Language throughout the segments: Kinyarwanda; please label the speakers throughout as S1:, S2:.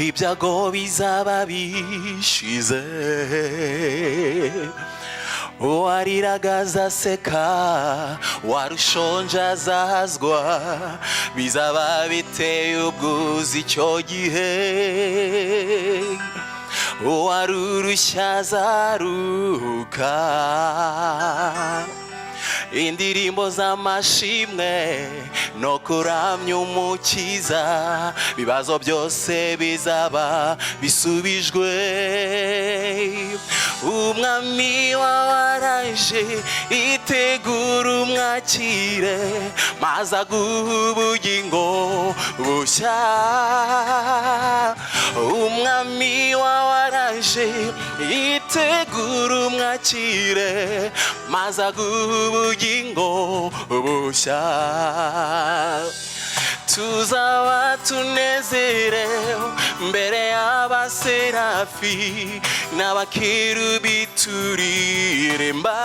S1: ibyago bizaba bishize uwariraga azaseka warushonje azahazwa bizaba biteye ubwuzu icyo gihe uwarurushya azaruhuka indirimbo z'amashimwe no kuramya umukiza bibazo byose bizaba bisubijwe umwami wawaraje itegura umwakire maze aguha ubugingo bushya umwami wawaraje itegura umwakire maze aguha ubugingo bushya tuzaba tunezerewe mbere y'abaserafi n'abakerubi turirimba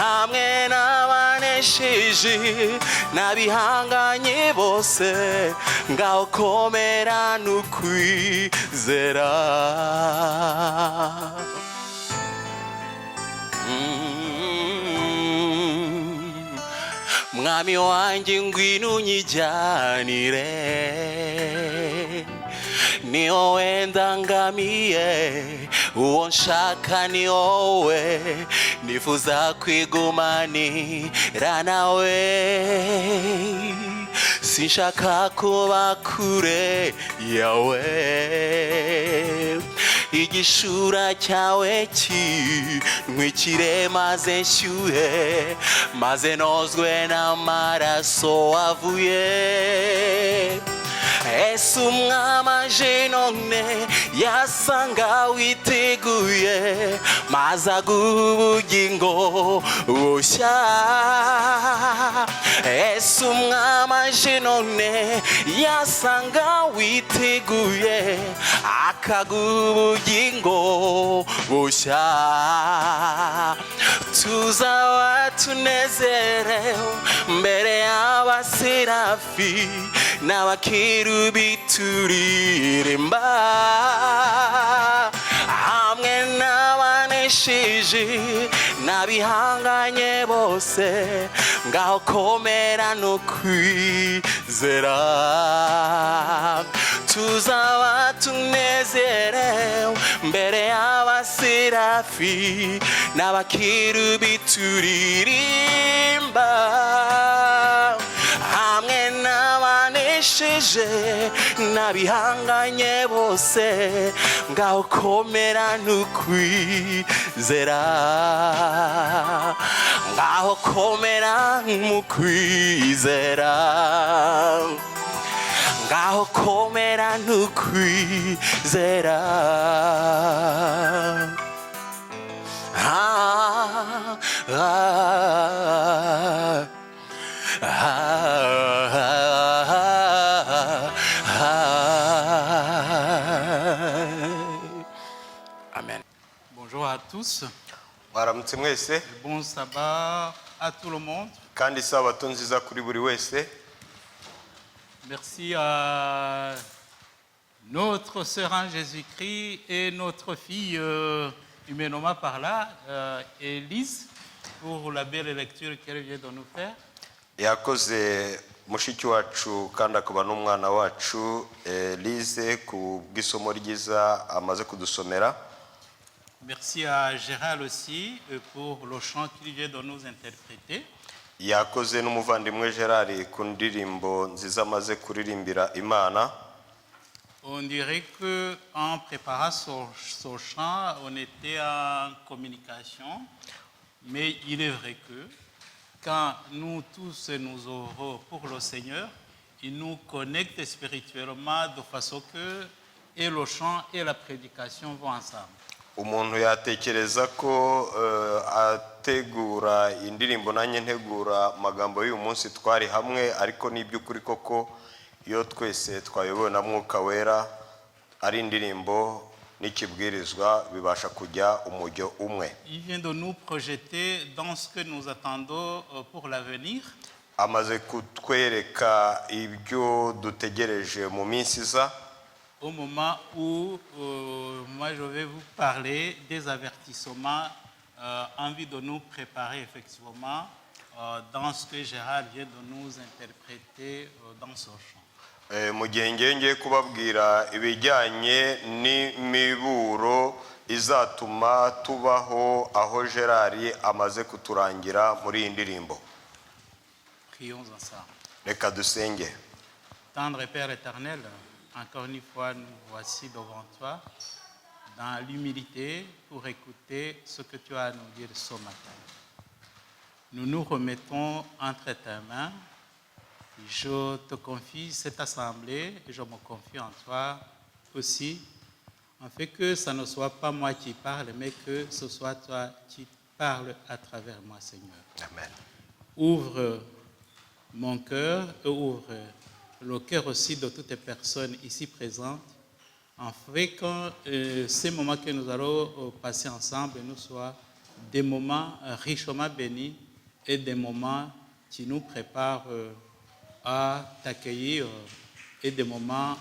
S1: hamwe n'abanesheje n'abihanganye bose ngaho komera n'ukwizera mwami wanjye ngwino unyijyanire ni wowe ndangamiye uwo nshaka ni wowe nifuza kwigumanira nawe sinshaka kuba kure yawe igishura cyawe kinkwikire maze nshyuhe maze nozwe n'amaraso wavuye ese umwami aje none yasanga witeguye maze aguha ubugingo bushya ese umwami aje none yasanga witeguye akaguha ubugingo bushya tuzaba tunezerewe mbere y'abaserafi n'abakerubi turirimba hamwe n'abanesheje n'abihanganye bose ngaho komera n'ukwizera tuzaba tunezerewe mbere y'abaserafi n'abakerubi turirimba hamwe n'abanesheje n'abihanganye bose ngaho komera n'ukwizera ngaho komera n'ukwizera ngaho komera n'ukwizera Amen.
S2: Bonjour à tous.
S3: Mwaramutse mwese.
S2: Bon sabbat à tout le monde.
S3: Kandi isabato nziza kuri buri wese.
S2: Merci à notre sœur en Jésus-Christ et notre fille humainement par là, Élise, pour la belle lecture qu'elle vient de nous faire.
S3: Yakoze mushiki wacu kandi akaba n'umwana wacu Elise ku bw'isomo ryiza amaze kudusomera.
S2: Merci à Gérald aussi pour le chant qu'il vient de nous interpréter.
S3: Yakoze n'umuvandimwe Gerard ku ndirimbo nziza amaze kuririmbira Imana.
S2: On dirait que en préparant ce chant, on était en communication, mais il est vrai que quand nous tous nous œuvrons pour le Seigneur, il nous connecte spirituellement de façon que et le chant et la prédication vont ensemble.
S3: Umuntu yatekereza ko ategura indirimbo nanjye ntegura amagambo y'uyu munsi twari hamwe ariko n'iby'ukuri koko iyo twese twayobowe na Mwuka Wera ari indirimbo n'ikibwirizwa bibasha kujya umujyo umwe.
S2: Il vient de nous projeter dans ce que nous attendons pour l'avenir.
S3: amaze kutwereka ibyo dutegereje mu minsi iza.
S2: Au moment où moi je vais vous parler des avertissements en vue de nous préparer effectivement dans ce que Gérard vient de nous interpréter dans ce chant.
S3: Mu gihe ngiye kubabwira ibijyanye n'imiburo izatuma tubaho aho Gerard amaze kuturangira muri iyi ndirimbo.
S2: Prions ensemble.
S3: Reka dusenge.
S2: Tendre Père éternel, encore une fois nous voici devant toi dans l'humilité pour écouter ce que tu as à nous dire ce matin. Nous nous remettons entre tes mains. Je te confie cette assemblée et je me confie en toi aussi, en fait que ça ne soit pas moi qui parle, mais que ce soit toi qui parles à travers moi, Seigneur.
S3: Amen.
S2: Ouvre mon cœur et ouvre le cœur aussi de toutes les personnes ici présentes, en fait que ces moments que nous allons passer ensemble nous soient des moments richement bénis et des moments qui nous préparent à t'accueillir et des moments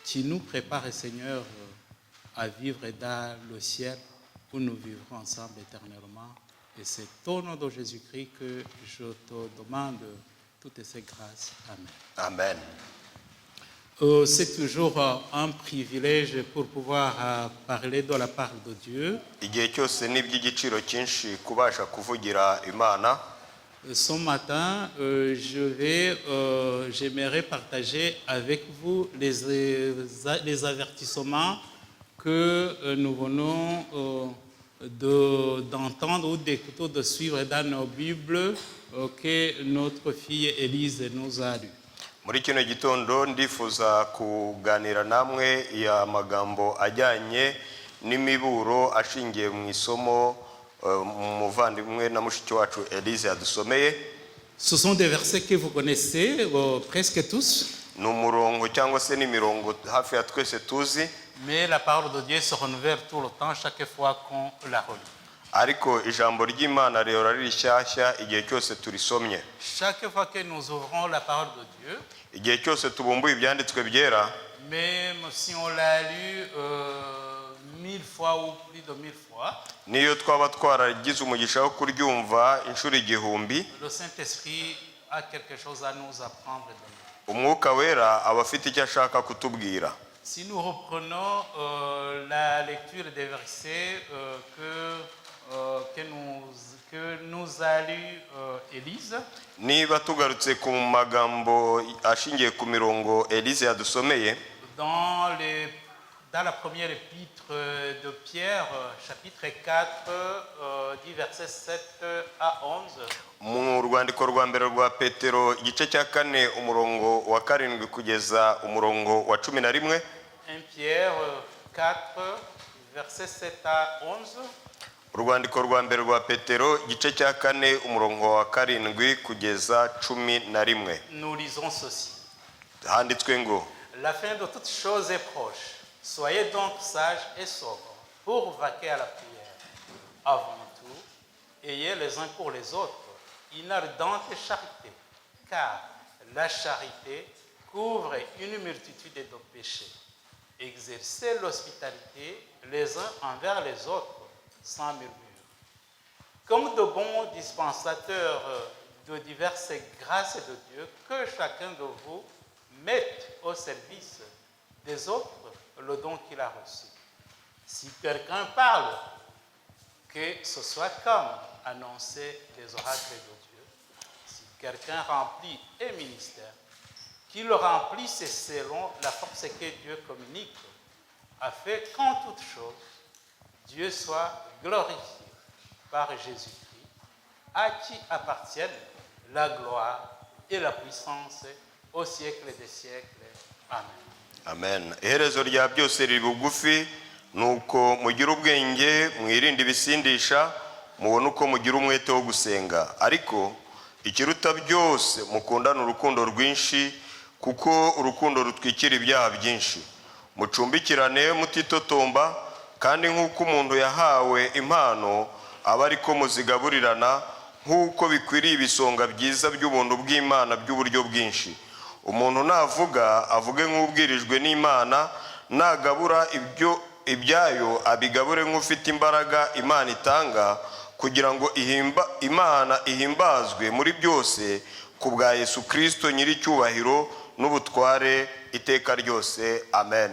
S2: qui nous préparent, Seigneur, à vivre dans le ciel où nous vivrons ensemble éternellement. Et c'est au nom de Jésus-Christ que je te demande toutes ces grâces. Amen.
S3: Amen.
S2: C'est toujours un privilège pour pouvoir parler de la part de Dieu.
S3: Igihe cyose ni iby'igiciro cyinshi kubasha kuvugira Imana.
S2: Ce matin, j'aimerais partager avec vous les avertissements que nous venons d'entendre ou d'écouter, de suivre dans nos Bibles que notre fille Élise nous a lues.
S3: Muri kino gitondo ndifuza kuganira namwe ya magambo ajyanye n'imiburo ashingiye mu isomo umuvandimwe na mushiki wacu Élise yadusomeye.
S2: Ce sont des versets que vous connaissez presque tous.
S3: Ni umurongo cyangwa se n'imirongo hafi ya twese tuzi.
S2: Mais la parole de Dieu se renouvelle tout le temps chaque fois qu'on la relit.
S3: Ariko ijambo ry'Imana rihora ari rishyashya igihe cyose turisomye.
S2: Chaque fois que nous ouvrons la parole de Dieu,
S3: igihe cyose tubumbuye ibyanditswe byera,
S2: même si on l'a lu 1000 fois ou plus de 1000 fois,
S3: niyo twaba twaragize umugisha wo kuryumva inshuro igihumbi,
S2: le Saint-Esprit a quelque chose à nous apprendre de nous.
S3: Umwuka wera aba afite icyo ashaka kutubwira.
S2: Si nous reprenons la lecture des versets que nous a lu Élise,
S3: niba tugarutse ku magambo ashingiye ku mirongo Élise yadusomeye,
S2: dans la première épître de Pierre, chapitre 4, du verset 7 à 11.
S3: mu rwandiko rwa mbere rwa Petero igice cya 4 umurongo wa 7 kugeza umurongo wa 11.
S2: 1 Pierre 4, verset 7 à 11.
S3: urwandiko rwa mbere rwa Petero igice cya 4 umurongo wa 7 kugeza 11.
S2: Nous lisons ceci.
S3: Handitswe ngo,
S2: La fin de toutes choses est proche. Soyez donc sages et sobres pour vaquer à la prière. Avant tout, ayez les uns pour les autres une ardente charité, car la charité couvre une multitude de péchés. Exercez l'hospitalité les uns envers les autres sans murmure. Comme de bons dispensateurs de diverses grâces de Dieu, que chacun de vous mette au service des autres le don qu'il a reçu. Si quelqu'un parle, que ce soit comme annoncer les oracles de Dieu. Si quelqu'un remplit un ministère, qu'il le remplisse selon la force que Dieu communique, afin qu'en toute chose, Dieu soit glorifié par Jésus-Christ, à qui appartiennent la gloire et la puissance au siècle des siècles. Amen.
S3: amen. Iherezo rya byose riri bugufi, nuko mugira ubwenge, mwirinde ibisindisha, mubone uko mugira umwete wo gusenga. Ariko ikiruta byose mukundana urukundo rwinshi, kuko urukundo rutwikira ibyaha byinshi. Mucumbikirane mutitotomba, kandi nk'uko umuntu yahawe impano aba ariko muzigaburirana, nk'uko bikwiriye ibisonga byiza by'ubuntu bw'Imana by'uburyo bwinshi. Umuntu navuga avuge nk'ubwirijwe n'Imana, nagabura ibyayo abigabure nk'ufite imbaraga Imana itanga, kugira ngo Imana ihimbazwe muri byose ku bwa Yesu Kristo nyiricyubahiro n'ubutware iteka ryose. Amen.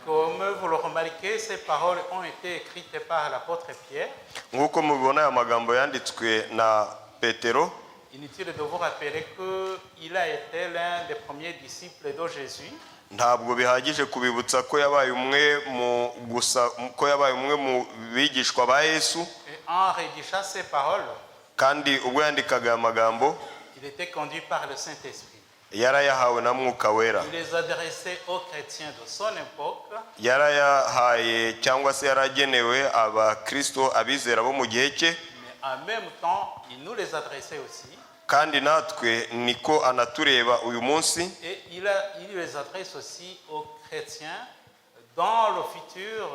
S2: Comme vous le remarquez, ces paroles ont été écrites par l'apôtre Pierre.
S3: Nk'uko mubibona aya magambo yanditswe na Petero.
S2: Inutile de vous rappeler qu'il a été l'un des premiers disciples de Jésus.
S3: Ntabwo bihagije kubibutsa ko yabaye umwe mu bigishwa ba Yesu.
S2: Et en rédigeant ces paroles,
S3: Kandi ubwo yandikaga aya magambo
S2: il était conduit par le Saint-Esprit.
S3: yarayahawe na Mwuka Wera.
S2: Il les adressait aux chrétiens de son époque.
S3: Yarayahaye cyangwa se yaragenewe abakristo abizera bo mu gihe cye,
S2: Mais en même temps, il nous les adressait aussi.
S3: kandi natwe niko anatureba uyu munsi.
S2: Et il les adresse aussi aux chrétiens dans le futur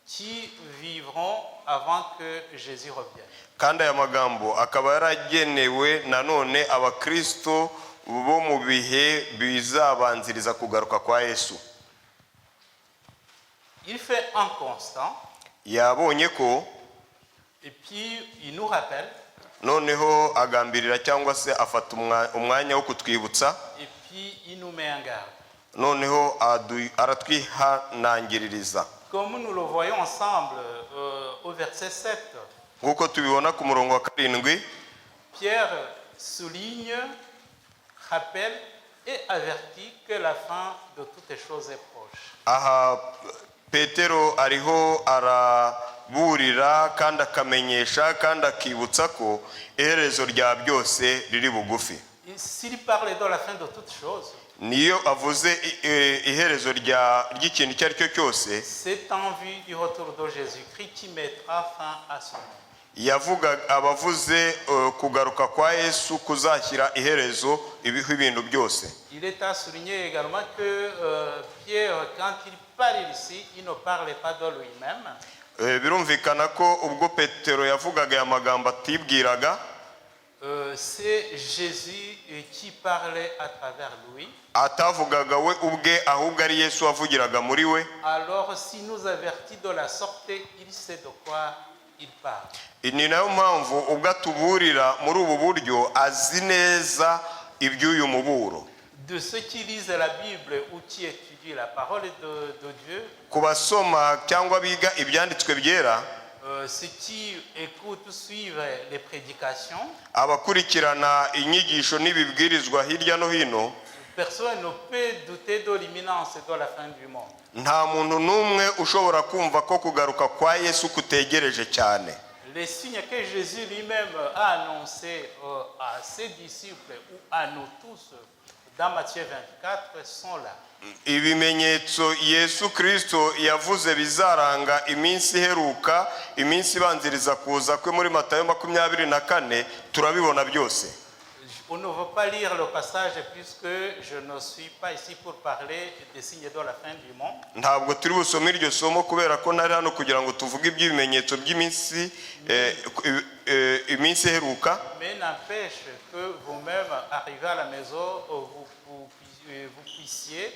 S2: qui vivront avant que Jésus revienne.
S3: Kandi aya magambo akaba yaragenewe nanone abakristo bo mu bihe bizabanziriza kugaruka kwa Yesu.
S2: Il fait un constat
S3: Yabonye ko
S2: et puis il nous rappelle
S3: noneho agambirira cyangwa se afata umwanya wo kutwibutsa,
S2: et puis il nous met en garde.
S3: noneho aratwihanangiririza.
S2: Comme nous le voyons ensemble au verset 7,
S3: Nk'uko tubibona ku murongo wa 7,
S2: Pierre souligne, rappelle et avertit que la fin de toutes les choses est proche.
S3: aha Petero ariho araburira kandi akamenyesha kandi akibutsa ko iherezo rya byose riri bugufi.
S2: S'il parle de la fin de toutes choses,
S3: Niyo avuze iherezo ry'ikintu icyo ari cyo cyose,
S2: c'est en vue du retour de Jésus-Christ qui mettra fin à son monde.
S3: yavuga abavuze kugaruka kwa Yesu kuzashyira iherezo ibintu byose.
S2: Il est à souligner également que Pierre, quand il parle ici, il ne parle pas de lui-même.
S3: Birumvikana ko ubwo Petero yavugaga aya magambo atibwiraga,
S2: C'est Jésus qui parlait à travers lui.
S3: atavugaga we ubwe, ahubwo ari Yesu wavugiraga muri we.
S2: Alors, s'il nous avertit de la sorte, il sait de quoi il parle.
S3: Ni nayo mpamvu ubwo atuburira muri ubu buryo azi neza iby'uyu muburo.
S2: De ceux qui lisent la Bible ou qui étudient la parole de Dieu,
S3: Ku basoma cyangwa biga ibyanditswe byera,
S2: ceux qui écoutent, suivent les prédications,
S3: abakurikirana inyigisho n'ibibwirizwa hirya no hino,
S2: personne ne peut douter de l'imminence de la fin du monde.
S3: nta muntu n'umwe ushobora kumva ko kugaruka kwa Yesu kutegereje cyane.
S2: Les signes que Jésus lui-même a annoncés à ses disciples ou à nous tous dans Matthieu 24 sont là.
S3: Ibimenyetso Yesu Kristo yavuze bizaranga iminsi iheruka, iminsi ibanziriza kuza kwe muri Matayo 24 turabibona byose.
S2: On ne veut pas lire le passage puisque je ne suis pas ici pour parler des signes de la fin du monde.
S3: Ntabwo turi busome iryo somo kubera ko nari hano kugira ngo tuvuge iby'ibimenyetso by'iminsi iminsi iheruka.
S2: Mais n'empêche que vous-même, arrivé à la maison, vous puissiez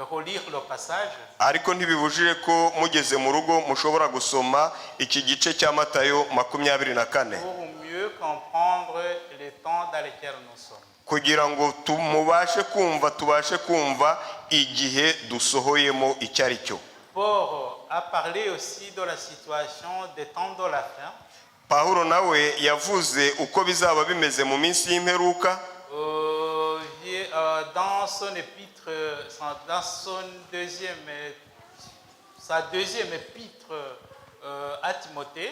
S2: relire le passage.
S3: Ariko ntibibujije ko mugeze mu rugo mushobora gusoma iki gice cya Matayo 24
S2: Pour mieux comprendre les temps dans lesquels nous sommes.
S3: kugira ngo tubashe kumva igihe dusohoyemo icyo ari cyo.
S2: Paul a parlé aussi de la situation des temps de la fin.
S3: Pawulo nawe yavuze uko bizaba bimeze mu minsi y'imperuka.
S2: Dans son épître, dans sa deuxième épître à Timothée,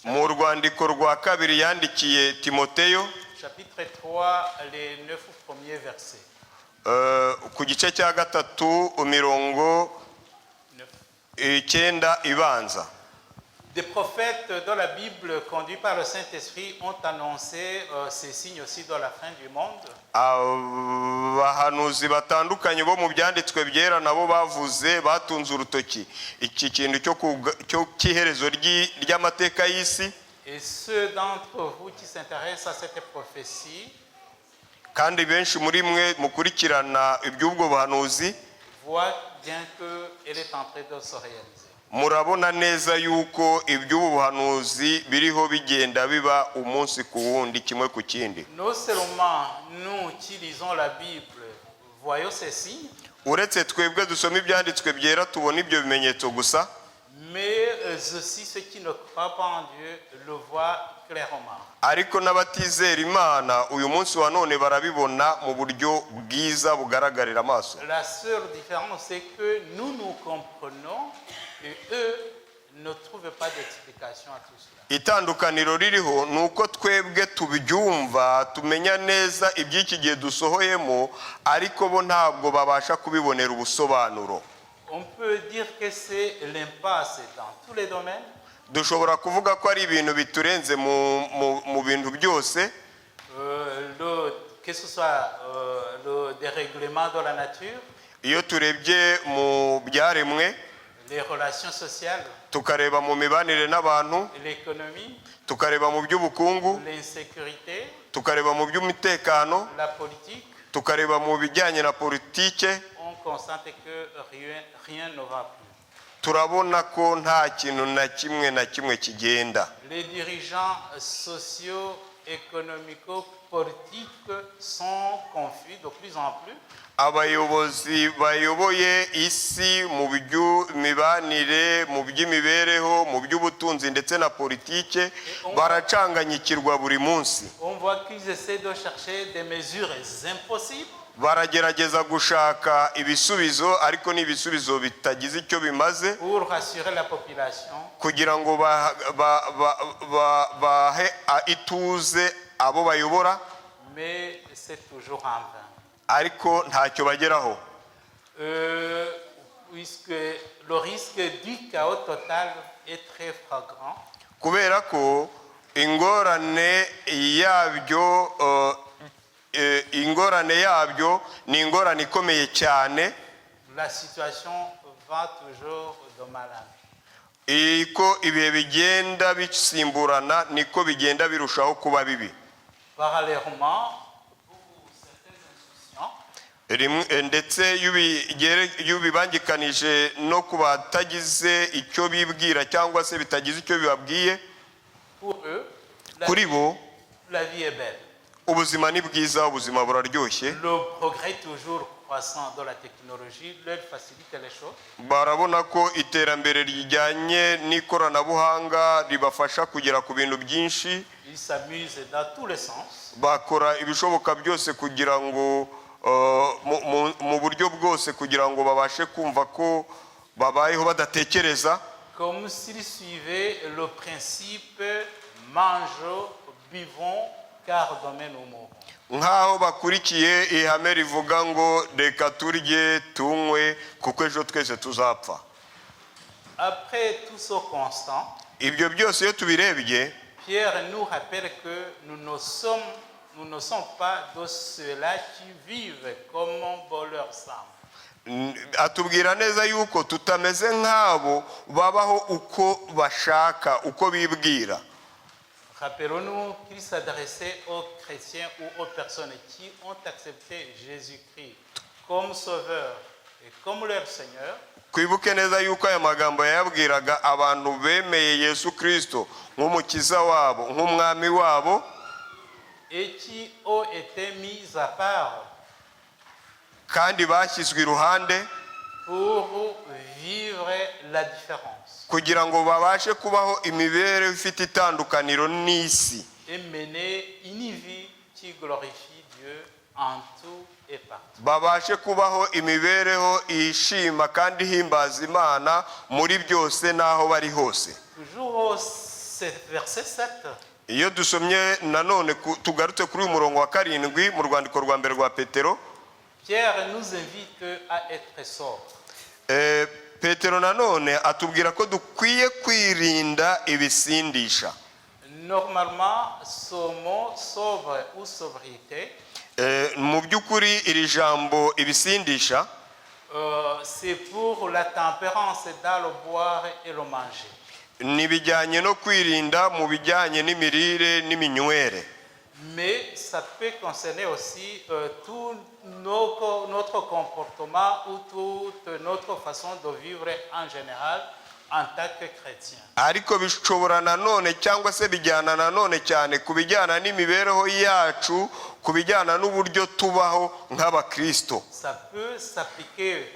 S3: Mu rwandiko rwa kabiri yandikiye Timoteyo,
S2: chapitre 3, les 9 premiers versets.
S3: ku gice cya 3 mirongo 9 ibanza.
S2: Des prophètes de la Bible conduits par le Saint-Esprit ont annoncé ces signes aussi de la fin du monde.
S3: Abahanuzi batandukanye bo mu byanditswe byera nabo bavuze batunze urutoki iki kintu cyo cy'iherezo ry'amateka y'isi.
S2: Et ceux d'entre vous qui s'intéressent à cette prophétie
S3: kandi benshi muri mwe mukurikirana iby'ubwo buhanuzi
S2: voient bien qu'elle est en train de se réaliser.
S3: murabona neza yuko iby'ubu buhanuzi biriho bigenda biba umunsi ku wundi kimwe ku kindi.
S2: Non seulement nous qui lisons la Bible voyons ces signes,
S3: uretse twebwe dusoma ibyanditswe byera tubona ibyo bimenyetso gusa,
S2: mais aussi ceux qui ne croient pas en Dieu le voient clairement.
S3: ariko n'abatizera Imana uyu munsi wa none barabibona mu buryo bwiza bugaragarira amaso.
S2: La seule différence, c'est que nous comprenons et eux ne trouvent pas d'explication à tout cela.
S3: Itandukaniro ririho ni uko twebwe tubyumva tumenya neza iby'iki gihe dusohoyemo, ariko bo ntabwo babasha kubibonera ubusobanuro.
S2: On peut dire que c'est l'impasse dans tous les domaines.
S3: Dushobora kuvuga ko ari ibintu biturenze mu bintu byose,
S2: Que ce soit le dérèglement de la nature,
S3: iyo turebye mu byaremwe,
S2: les relations sociales,
S3: tukareba mu mibanire n'abantu,
S2: l'économie,
S3: tukareba mu by'ubukungu,
S2: l'insécurité,
S3: tukareba mu by'umutekano,
S2: la politique,
S3: tukareba mu bijyanye na politike,
S2: on constate que rien ne va plus.
S3: turabona ko nta kintu na kimwe kigenda.
S2: Les dirigeants sociaux, économiques, politiques sont confus de plus en plus.
S3: Abayobozi bayoboye isi mu by'imibanire, mu by'imibereho, mu by'ubutunzi ndetse na politike baracanganyikirwa buri munsi.
S2: On voit qu'ils essaient de chercher des mesures impossibles
S3: Baragerageza gushaka ibisubizo, ariko n'ibisubizo bitagize icyo bimaze,
S2: pour rassurer la population.
S3: kugira ngo bahe ituze abo bayobora,
S2: Mais c'est toujours en vain.
S3: ariko ntacyo bageraho.
S2: Puisque le risque du chaos total est très flagrant.
S3: Kubera ko ingorane yabyo ni ingorane ikomeye cyane,
S2: La situation va toujours de mal en pis.
S3: iko ibihe bigenda bisimburana niko bigenda birushaho kuba bibi.
S2: Parallèlement, certains insouciants
S3: ndetse iyo ubibangikanije no ku batagize icyo bibwira cyangwa se bitagize icyo bibabwiye,
S2: pour eux,
S3: kuri bo
S2: la vie est belle.
S3: ubuzima ni bwiza, ubuzima buraryoshye.
S2: Le progrès toujours croissant de la technologie leur facilite les choses.
S3: Barabona ko iterambere rijyanye n'ikoranabuhanga ribafasha kugera ku bintu byinshi.
S2: Ils s'amusent dans tous les sens.
S3: Bakora ibishoboka byose kugira ngo mu buryo bwose kugira ngo babashe kumva ko babayeho badatekereza,
S2: Comme s'ils suivaient le principe mangeons, buvons, car demain nous mourrons.
S3: nk'aho bakurikiye ihame rivuga ngo reka turye tunywe kuko ejo twese tuzapfa.
S2: Après tout ce constant,
S3: Ibyo byose iyo tubirebye,
S2: Pierre nous rappelle que nous ne sommes pas de ceux-là qui vivent comme voleurs sans.
S3: atubwira neza yuko tutameze nk'abo babaho uko bashaka, uko bibwira.
S2: Rappelons-nous qu'il s'adressait aux chrétiens ou aux personnes qui ont accepté Jésus-Christ comme sauveur et comme leur Seigneur.
S3: Twibuke neza yuko aya magambo yayabwiraga abantu bemeye Yesu Kristo nk'umukiza wabo, nk'umwami wabo,
S2: Et qui ont été mis à part
S3: kandi bashyizwe iruhande
S2: pour vivre la différence
S3: kugira ngo babashe kubaho imibereho ifite itandukaniro n'isi,
S2: et mener une vie qui glorifie Dieu en tout et partout.
S3: babashe kubaho imibereho ishima kandi ihimbaza Imana muri byose n'aho bari hose.
S2: Toujours au verset 7,
S3: Iyo dusomye nanone tugarutse kuri uyu murongo wa 7 mu rwandiko rwa mbere rwa Petero,
S2: Pierre nous invite à être sobre.
S3: Petero nanone atubwira ko dukwiye kwirinda ibisindisha.
S2: Normalement, ce mot sobre ou sobriété,
S3: Mu by'ukuri iri jambo ibisindisha
S2: c'est pour la tempérance dans le boire et le manger.
S3: n'ibijyanye no kwirinda mu bijyanye n'imirire n'iminywere.
S2: Mais ça peut concerner aussi tout notre comportement ou toute notre façon de vivre en général en tant que chrétien.
S3: Ariko bishobora nanone cyangwa se bijyana nanone cyane ku bijyana n'imibereho yacu, ku bijyana n'uburyo tubaho nk'abakristo.
S2: Ça peut s'appliquer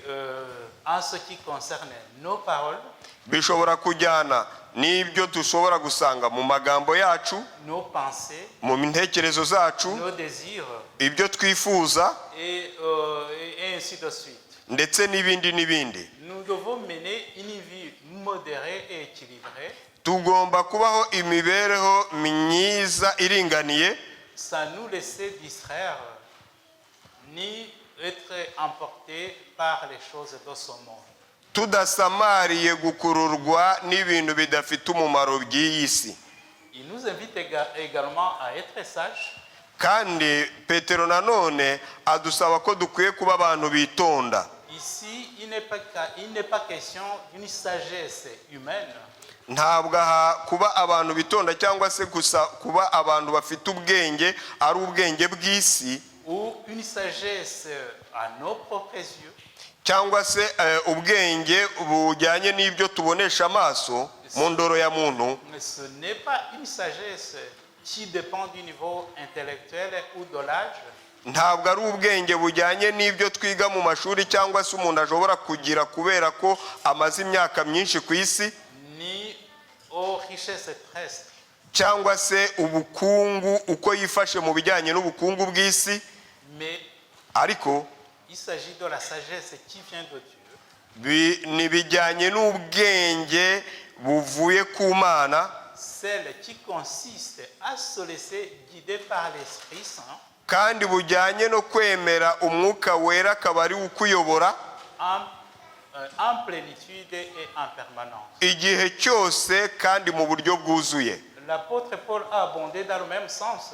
S2: en ce qui concerne nos paroles,
S3: Bishobora kujyana n'ibyo dushobora gusanga mu magambo yacu,
S2: nos pensées,
S3: mu ntekerezo zacu,
S2: nos désirs
S3: ibyo twifuza
S2: et ainsi de suite.
S3: ndetse n'ibindi n'ibindi.
S2: Nous devons mener une vie modérée et équilibrée,
S3: Tugomba kubaho imibereho myiza iringaniye,
S2: sans nous laisser distraire ni être emportés par les choses de ce monde.
S3: tudasamariye gukururwa n'ibintu bidafite umumaro by'iyi si.
S2: Il nous invite également à être sages,
S3: Kandi Petero nanone adusaba ko dukwiye kuba abantu bitonda.
S2: Ici, il n'est pas question d'une sagesse humaine,
S3: Ntabwo aha kuba abantu bitonda cyangwa se gusa kuba abantu bafite ubwenge ari ubwenge bw'isi,
S2: ou une sagesse à nos propres yeux,
S3: cyangwa se ubwenge bujyanye n'ibyo tubonesha amaso mu ndoro ya muntu.
S2: mais ce n'est pas une sagesse qui dépend du niveau intellectuel ou de l'âge,
S3: Ntabwo ari ubwenge bujyanye n'ibyo twiga mu mashuri cyangwa se umuntu ashobora kugira kubera ko amaze imyaka myinshi ku isi,
S2: ni aux richesses terrestres,
S3: cyangwa se ubukungu uko yifashe mu bijyanye n'ubukungu bw'isi.
S2: mais
S3: Ariko
S2: il s'agit de la sagesse qui vient de Dieu,
S3: ni bijyanye n'ubwenge buvuye ku Mana,
S2: celle qui consiste à se laisser guider par l'Esprit Saint
S3: kandi bujyanye no kwemera umwuka wera akaba ari ukuyobora
S2: en plénitude et en permanence.
S3: igihe cyose kandi mu buryo bwuzuye.
S2: L'apôtre Paul a abondé dans le même sens.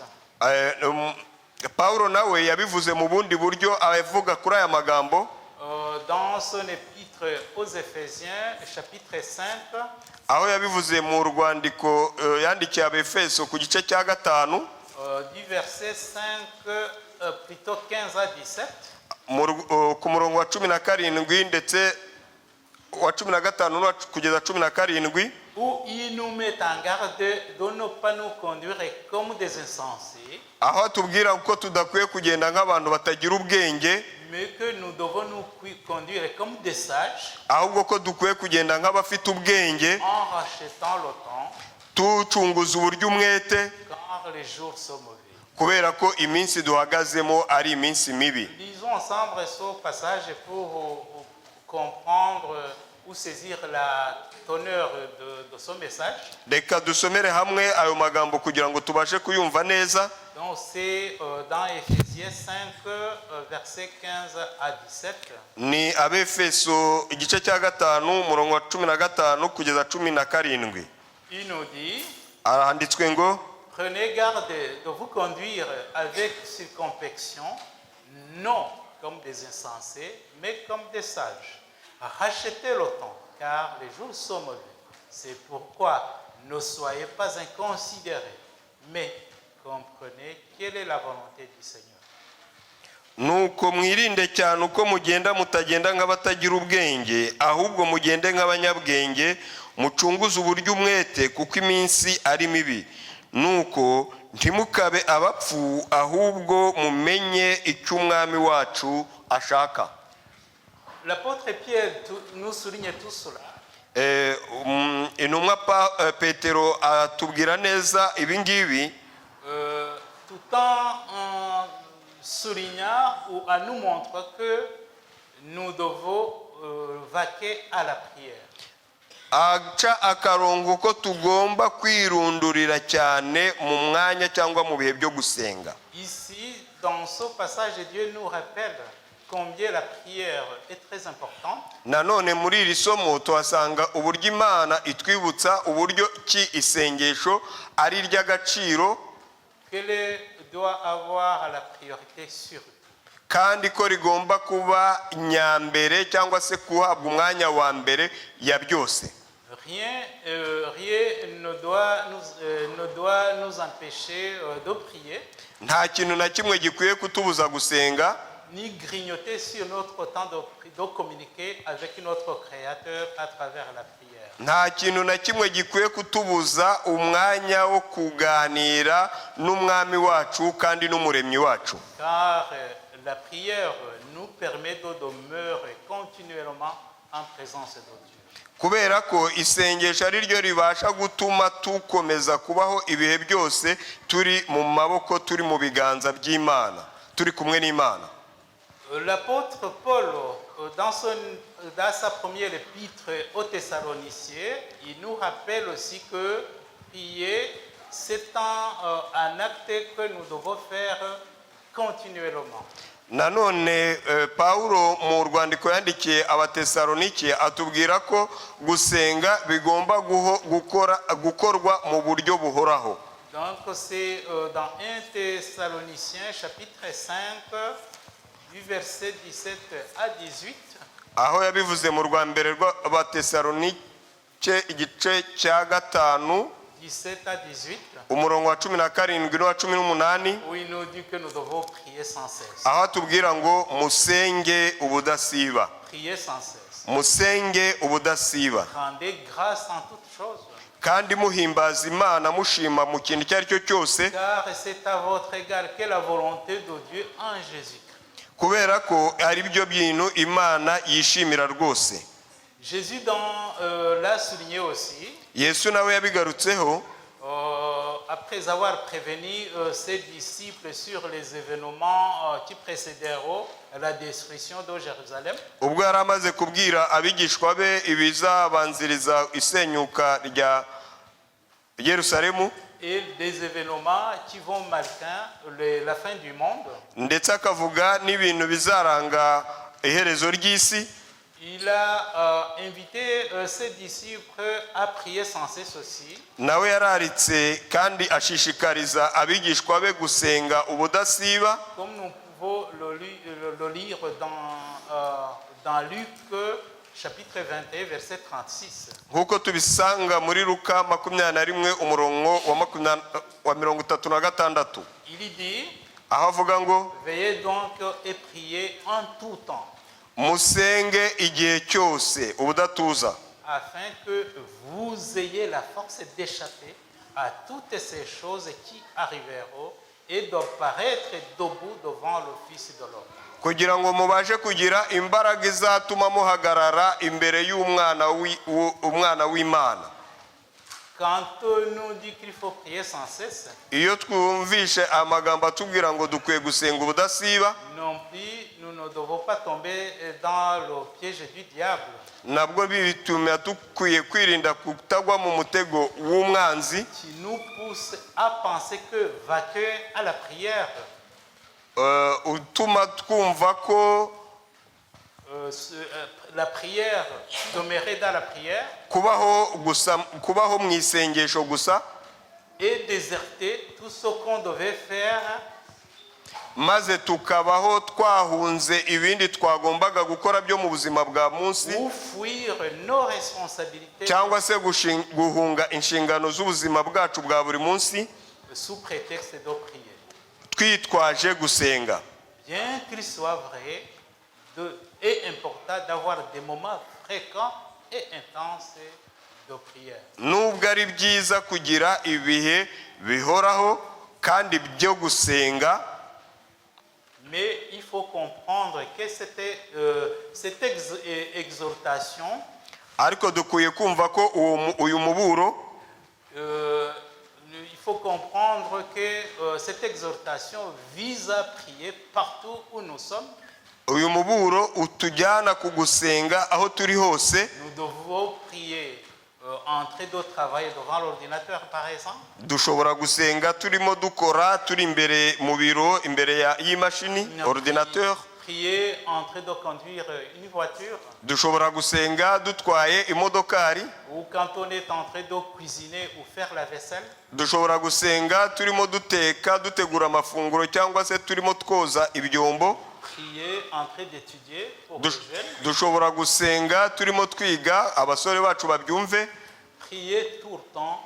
S3: Pawulo nawe yabivuze mu bundi buryo avuga kuri aya magambo
S2: Dans son épître aux Éphésiens, chapitre 5,
S3: aho yabivuze mu rwandiko yandikiye Abefeso ku gice cya 5
S2: du verset 5, plutôt 15 à 17,
S3: ku murongo wa 17 ndetse wa 15 kugeza 17,
S2: où il nous met en garde de ne pas nous conduire comme des insensés,
S3: aho atubwira ko tudakwiye kugenda nk'abantu batagira ubwenge,
S2: mais que nous devons nous conduire comme des sages,
S3: ahubwo ko dukwiye kugenda nk'abafite ubwenge,
S2: en rachetant le temps,
S3: tucunguza uburyo umwete,
S2: car les jours sont mauvais.
S3: kubera ko iminsi duhagazemo ari iminsi mibi.
S2: Lisons ensemble ce passage pour comprendre ou saisir la teneur de ce message.
S3: Reka dusomere hamwe ayo magambo kugira ngo tubashe kuyumva neza.
S2: Donc c'est dans Éphésiens 5, versets 15 à 17.
S3: Ni Abefeso igice cya 5 umurongo wa 15 kugeza 17.
S2: Il nous dit,
S3: Handitswe ngo
S2: prenez garde de vous conduire avec circonspection, non comme des insensés, mais comme des sages. Rachetez le temps, car les jours sont mauvais. C'est pourquoi ne soyez pas inconsidérés, mais comprenez quelle est la volonté du Seigneur.
S3: nuko mwirinde cyane uko mugenda mutagenda nk'abatagira ubwenge, ahubwo mugende nk'abanyabwenge, mucunguze uburyo umwete kuko iminsi ari mibi. Nuko ntimukabe abapfu, ahubwo mumenye icyo umwami wacu ashaka.
S2: L'apôtre Pierre nous souligne tout cela.
S3: Intumwa Petero atubwira neza ibi ngibi,
S2: Tout en soulignant ou en nous montrant que nous devons vaquer à la prière.
S3: aca akarongo ko tugomba kwirundurira cyane mu mwanya cyangwa mu bihe byo gusenga.
S2: Ici, dans ce passage, Dieu nous rappelle combien la prière est très importante.
S3: Nanone muri iri somo tuhasanga uburyo Imana itwibutsa uburyo ki isengesho ari iry'agaciro,
S2: Qu'elle doit avoir la priorité sur tout.
S3: kandi ko rigomba kuba nyambere cyangwa se kuhabwa umwanya wa mbere ya byose.
S2: Rien ne doit nous empêcher de prier,
S3: nta kintu na kimwe gikwiye kutubuza gusenga
S2: ni grignoter sur notre temps de communiquer avec notre Créateur à travers la prière.
S3: nta kintu na kimwe gikwiye kutubuza umwanya wo kuganira n'umwami wacu kandi n'umuremyi wacu,
S2: Car la prière nous permet de demeurer continuellement en présence de Dieu.
S3: kubera ko isengesho ari ryo ribasha gutuma tukomeza kubaho ibihe byose turi mu maboko, turi mu biganza by'Imana, turi kumwe n'Imana.
S2: L'apôtre Paul, dans sa première épître aux Thessaloniciens, il nous rappelle aussi que prier, c'est un acte que nous devons faire continuellement.
S3: Nanone Pawulo mu rwandiko yandikiye Abatesalonike atubwira ko gusenga bigomba gukorwa mu buryo buhoraho.
S2: Donc c'est dans 1 Thessaloniciens chapitre 5 du verset 17 à 18.
S3: Aho yabivuze mu rwa mbere rw'Abatesalonike igice cya 5
S2: 17 à 18,
S3: umurongo wa 17 n'uwa 18,
S2: où il nous dit que nous devons prier sans cesse.
S3: aho atubwira ngo musenge ubudasiba,
S2: Prier sans cesse.
S3: musenge ubudasiba,
S2: Rendez grâce en toutes choses,
S3: kandi muhimbaza Imana mushima mu kintu icyo ari cyo cyose,
S2: car c'est à votre égard que la volonté de Dieu en Jésus-Christ.
S3: kubera ko ari byo bintu Imana yishimira rwose.
S2: Jésus l'a souligné aussi,
S3: Yesu nawe yabigarutseho
S2: après avoir prévenu ses disciples sur les événements qui précéderont la destruction de Jérusalem.
S3: ubwo yari amaze kubwira abigishwa be ibizabanziriza isenyuka rya Yerusalemu,
S2: Et des événements qui vont marquer la fin du monde.
S3: ndetse akavuga n'ibintu bizaranga iherezo ry'isi.
S2: Il a invité ses disciples à prier sans cesse aussi.
S3: Nawe yararitse kandi ashishikariza abigishwa be gusenga ubudasiba,
S2: Comme nous pouvons le lire dans Luc chapitre 21 verset 36.
S3: nk'uko tubisanga muri Luka 21 umurongo wa 36,
S2: Il dit,
S3: aho avuga ngo
S2: veillez donc et priez en tout temps,
S3: musenge igihe cyose ubudatuza,
S2: afin que vous ayez la force d'échapper à toutes ces choses qui arriveront et de paraître debout devant le Fils de l'homme.
S3: kugira ngo mubashe kugira imbaraga izatuma muhagarara imbere y'umwana w'Imana.
S2: Quand nous dit qu'il faut prier sans cesse,
S3: Iyo twumvishe amagambo atubwira ngo dukwiye gusenga ubudasiba,
S2: non plus nous ne devons pas tomber dans le piège du diable.
S3: nabwo bituma dukwiye kwirinda kutagwa mu mutego w'umwanzi
S2: Qui nous pousse à penser que vainqueur à la prière,
S3: utuma twumva ko
S2: la prière, demeurer dans la prière
S3: kubaho mu isengesho gusa,
S2: et déserter tout ce qu'on devait faire,
S3: maze tukabaho twahunze ibindi twagombaga gukora byo mu buzima bwa munsi,
S2: ou fuir nos responsabilités
S3: cyangwa se guhunga inshingano z'ubuzima bwacu bwa buri munsi
S2: sous prétexte de prier.
S3: twitwaje gusenga.
S2: Bien qu'il soit vrai et important d'avoir des moments fréquents et intenses de prière.
S3: Nubwo ari byiza kugira ibihe bihoraho kandi byo gusenga,
S2: Mais il faut comprendre que cette exhortation,
S3: ariko dukwiye kumva ko uyu muburo
S2: il faut comprendre que cette exhortation vise à prier partout où nous sommes.
S3: uyu muburo utujyana ku gusenga aho turi hose.
S2: Nous devons prier en train de travailler devant l'ordinateur par exemple.
S3: Dushobora gusenga turimo dukora turi imbere mu biro imbere y'imashini ordinateur.
S2: Prier en train de conduire une voiture.
S3: Dushobora gusenga dutwaye imodokari.
S2: Ou quand on est en train de cuisiner ou faire la vaisselle.
S3: Dushobora gusenga turimo duteka dutegura amafunguro cyangwa se turimo twoza ibyombo.
S2: prier, en train d'étudier pour les jeunes.
S3: dushobora gusenga turimo twiga abasore bacu babyumve.
S2: Prier tout le temps,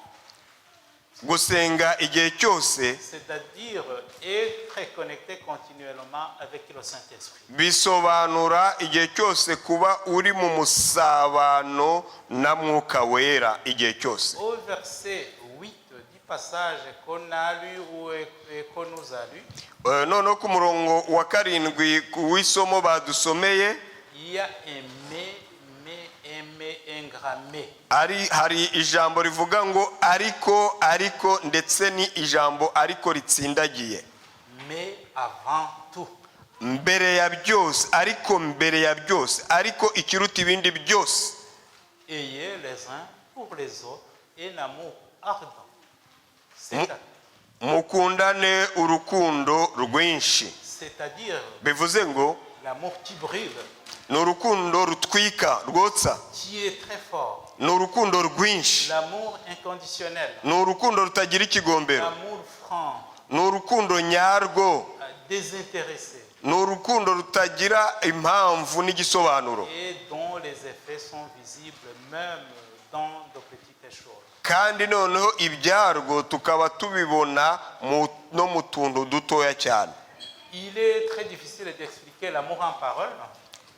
S3: Gusenga igihe cyose
S2: c'est-à-dire être connecté continuellement avec le Saint-Esprit.
S3: bisobanura igihe cyose kuba uri mu musabano na Mwuka Wera igihe cyose.
S2: Au verset 8 du passage qu'on a lu ou qu'on nous a lu,
S3: Noneho ku murongo wa 7 w'isomo badusomeye,
S2: il y a un mais, un grand mais.
S3: hari ijambo rivuga ngo ariko ndetse ni ijambo ariko ritsindagiye.
S2: Mais avant tout,
S3: Mbere ya byose, ariko ikiruta ibindi byose,
S2: ayez les uns pour les autres un amour ardent.
S3: mukundane urukundo rwinshi.
S2: C'est-à-dire
S3: Bivuze ngo
S2: l'amour qui brûle,
S3: ni urukundo rutwika, rwotsa,
S2: qui est très fort.
S3: ni urukundo rwinshi,
S2: L'amour inconditionnel,
S3: ni urukundo rutagira ikigombero,
S2: l'amour franc,
S3: ni urukundo nyarwo,
S2: désintéressé,
S3: ni urukundo rutagira impamvu n'igisobanuro,
S2: et dont les effets sont visibles même dans de petites choses.
S3: kandi noneho ibyarwo tukaba tubibona no mu tuntu dutoya cyane.
S2: Il est très difficile d'expliquer l'amour en parole,